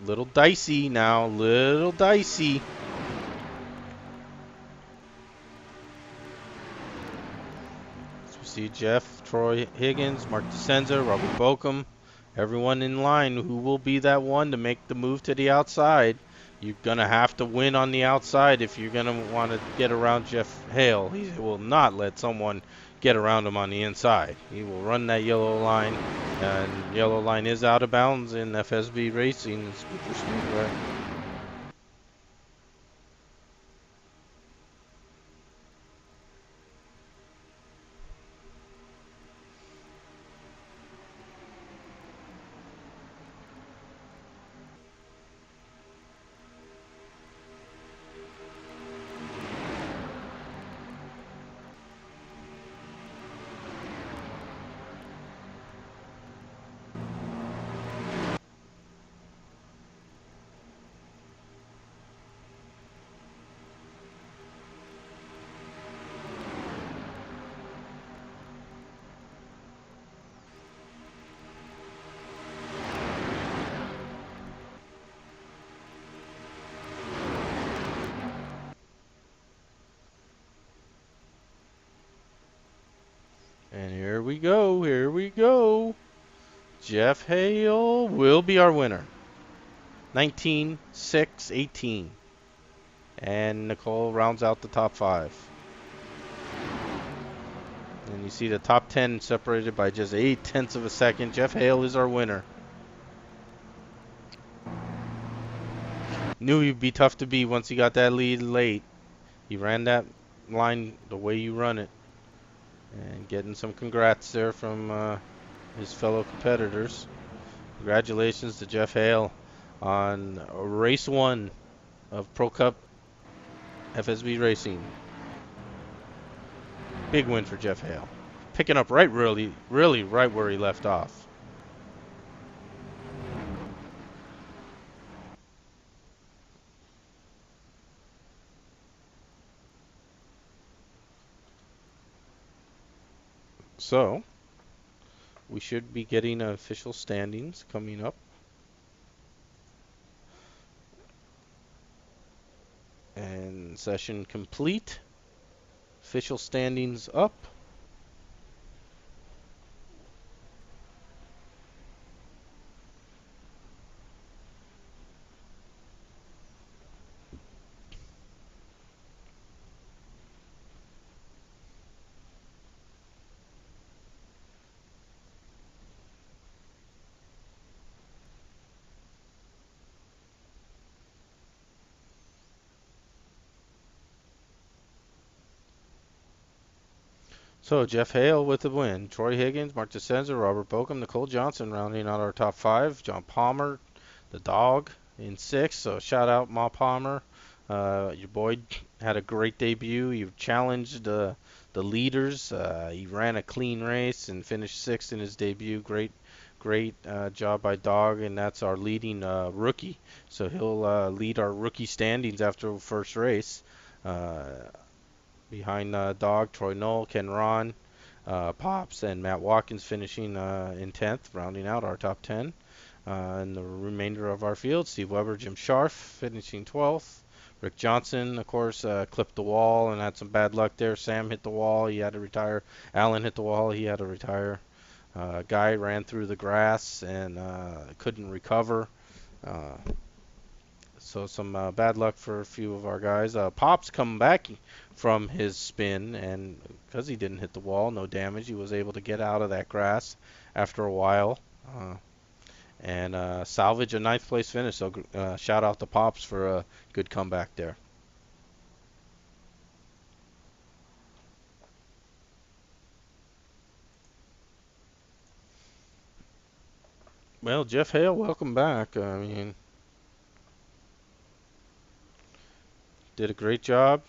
Little dicey now. Little dicey. So we see Jeff, Troy Higgins, Mark DeSenza, Robert Bokum. Everyone in line. Who will be that one to make the move to the outside? You're going to have to win on the outside if you're going to want to get around Jeff Hale. He will not let someone get around him on the inside. He will run that yellow line, and yellow line is out of bounds in FSB Racing Super Speedway. And here we go. Here we go. Jeff Hale will be our winner. 19-6-18. And Nicole rounds out the top 5. And you see the top 10 separated by just 0.8 of a second. Jeff Hale is our winner. Knew he'd be tough to beat once he got that lead late. He ran that line the way you run it. And getting some congrats there from his fellow competitors. Congratulations to Jeff Hale on race 1 of Pro Cup FSB Racing. Big win for Jeff Hale. Picking up really right where he left off. So, we should be getting official standings coming up. And session complete. Official standings up. So Jeff Hale with the win. Troy Higgins, Mark DeCenza, Robert Bokum, Nicole Johnson rounding out our top 5. John Palmer, the dog, in 6th. So shout out Ma Palmer. Your boy had a great debut. You've challenged the leaders. He ran a clean race and finished 6th in his debut. Great job by Dog, and that's our leading rookie. So he'll lead our rookie standings after the first race. Behind Dog, Troy Knoll, Ken Ron, Pops, and Matt Watkins finishing in 10th, rounding out our top 10. And the remainder of our field, Steve Weber, Jim Scharf finishing 12th. Rick Johnson, of course, clipped the wall and had some bad luck there. Sam hit the wall, he had to retire. Allen hit the wall, he had to retire. Guy ran through the grass and couldn't recover. Uh, so some bad luck for a few of our guys. Pops coming back from his spin, and because he didn't hit the wall, no damage, he was able to get out of that grass after a while. And salvage a 9th place finish. So shout out to Pops for a good comeback there. Well, Jeff Hale, welcome back. I mean, did a great job.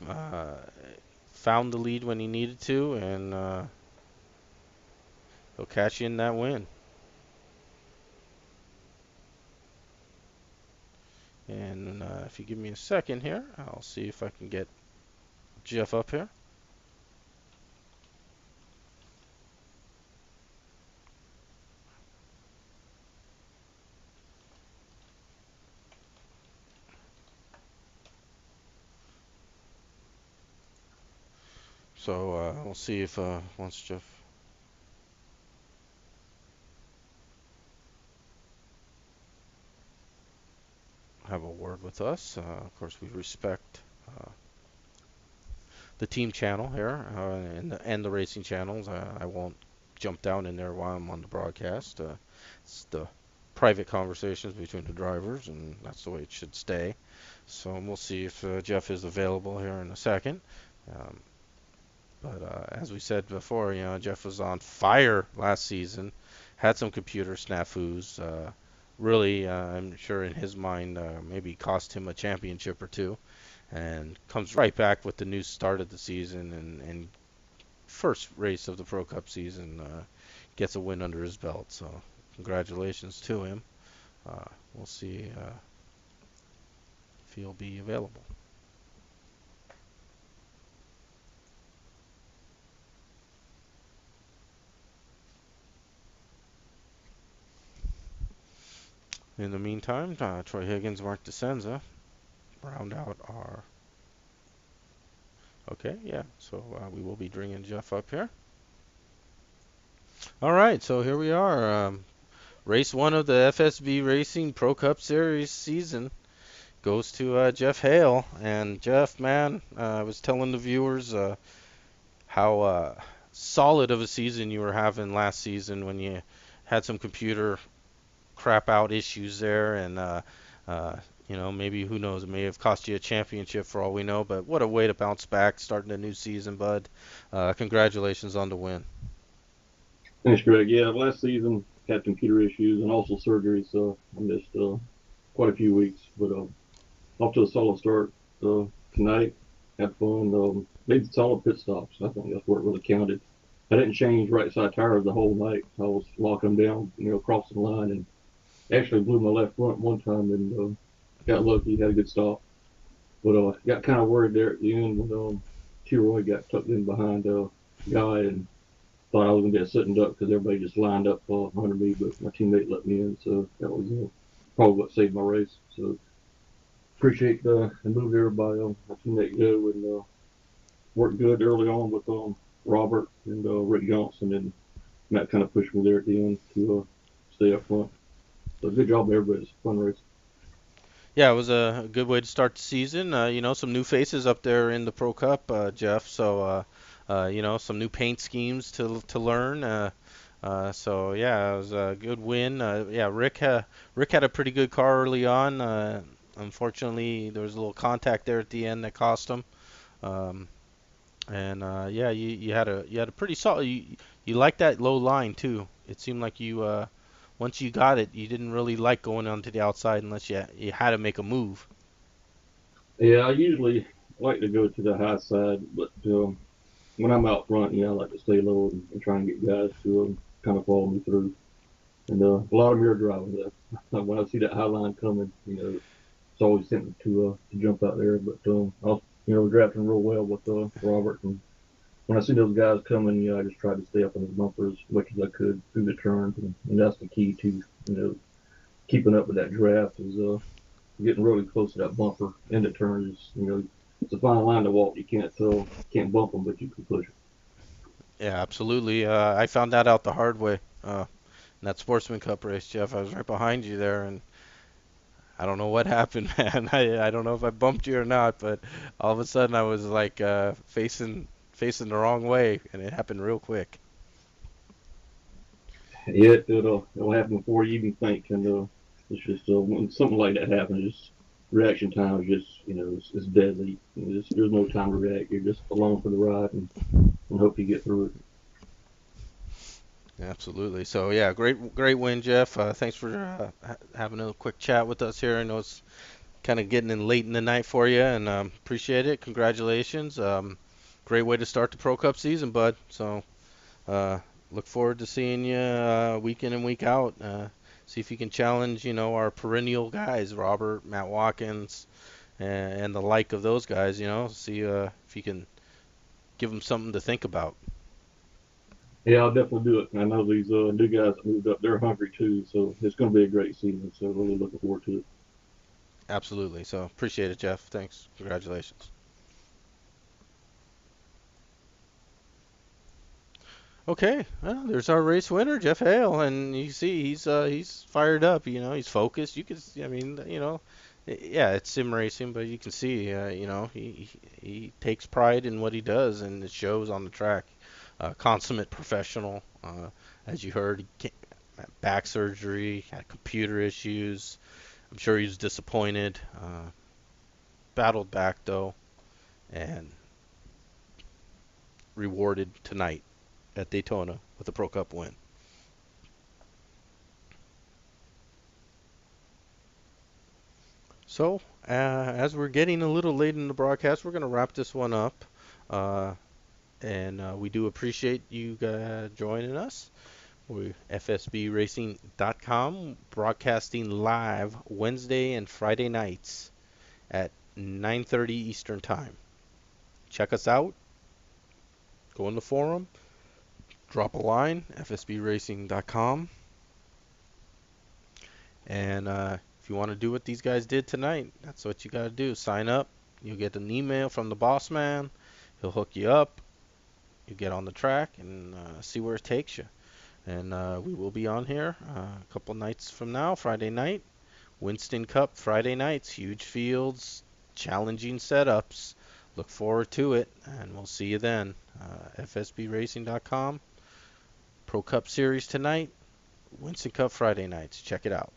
Found the lead when he needed to, and he'll cash in that win. And if you give me a second here, I'll see if I can get Jeff up here. So we'll see if once Jeff have a word with us. Of course, we respect the team channel here and the racing channels. I won't jump down in there while I'm on the broadcast. It's the private conversations between the drivers, and that's the way it should stay. So we'll see if Jeff is available here in a second. Um, but as we said before, Jeff was on fire last season, had some computer snafus. Really, I'm sure in his mind, maybe cost him a championship or two, and comes right back with the new start of the season and first race of the Pro Cup season, gets a win under his belt. So congratulations to him. We'll see if he'll be available. In the meantime, Troy Higgins, Mark DeCenza round out our. Okay, yeah. So we will be bringing Jeff up here. All right, so here we are. Race one of the FSB Racing Pro Cup Series season goes to Jeff Hale. And Jeff, man, I was telling the viewers how solid of a season you were having last season when you had some computer crap out issues there, and uh, maybe who knows, it may have cost you a championship for all we know. But what a way to bounce back, starting a new season, bud. Congratulations on the win. Thanks, Greg. Yeah, last season had computer issues and also surgery, so I missed quite a few weeks. But off to a solid start tonight. Had fun. Made solid pit stops. I think that's where it really counted. I didn't change right side tires the whole night. I was locking them down, crossing the line, and actually blew my left front one time and got lucky. Had a good stop, but got kind of worried there at the end when T. Roy got tucked in behind Guy and thought I was going to be a sitting duck because everybody just lined up under me, but my teammate let me in, so that was probably what saved my race. So appreciate the move there by my teammate Joe and worked good early on with Robert and Rick Johnson, and Matt kind of pushed me there at the end to stay up front. So good job, everybody. It's a fun race. Yeah, it was a good way to start the season. Some new faces up there in the Pro Cup, Jeff. So, some new paint schemes to learn. So yeah, it was a good win. Yeah, Rick had a pretty good car early on. Unfortunately, there was a little contact there at the end that cost him. Um, and yeah, you had a pretty solid. You liked that low line too. It seemed like you once you got it, you didn't really like going onto the outside unless you had to make a move. Yeah, I usually like to go to the high side, but when I'm out front, I like to stay low and try and get guys to kind of follow me through. And a lot of mirror driving there. When I see that high line coming, it's always tempting to jump out there. But I was drafting real well with Robert, and when I see those guys coming, I just tried to stay up on his bumpers as much as I could through the turns, and that's the key to keeping up with that draft is getting really close to that bumper in the turns. It's a fine line to walk. You can't bump them, but you can push them. Yeah, absolutely. I found that out the hard way. In that Sportsman Cup race, Jeff. I was right behind you there, and I don't know what happened, man. I don't know if I bumped you or not, but all of a sudden I was like facing the wrong way, and it happened real quick. Yeah, it'll happen before you even think, and it's just when something like that happens, just reaction time is just it's deadly. There's no time to react. You're just along for the ride and hope you get through it. Absolutely. So yeah, great win, Jeff. Thanks for having a quick chat with us here. I know it's kind of getting in late in the night for you, and appreciate it. Congratulations. Great way to start the Pro Cup season, bud. So uh, look forward to seeing you week in and week out. See if you can challenge, our perennial guys, Robert, Matt Watkins, and the like of those guys. See if you can give them something to think about. Yeah, I'll definitely do it. I know these new guys that moved up, they're hungry too, so it's going to be a great season. So really looking forward to it. Absolutely. So appreciate it, Jeff. Thanks. Congratulations. Okay, well, there's our race winner, Jeff Hale, and you see he's fired up. He's focused. You can, I mean, yeah, it's sim racing, but you can see, he takes pride in what he does, and it shows on the track. Consummate professional, as you heard, back surgery, had computer issues. I'm sure he's disappointed. Battled back though, and rewarded tonight at Daytona with a Pro Cup win. So, as we're getting a little late in the broadcast, we're going to wrap this one up. Uh, and we do appreciate you joining us. We're FSBRacing.com, broadcasting live Wednesday and Friday nights at 9:30 Eastern Time. Check us out. Go in the forum. Drop a line, FSBRacing.com. And if you want to do what these guys did tonight, that's what you got to do. Sign up. You'll get an email from the boss man. He'll hook you up. You get on the track and see where it takes you. And we will be on here a couple nights from now, Friday night. Winston Cup Friday nights, huge fields, challenging setups. Look forward to it, and we'll see you then. FSBRacing.com. Pro Cup Series tonight, Winston Cup Friday nights. Check it out.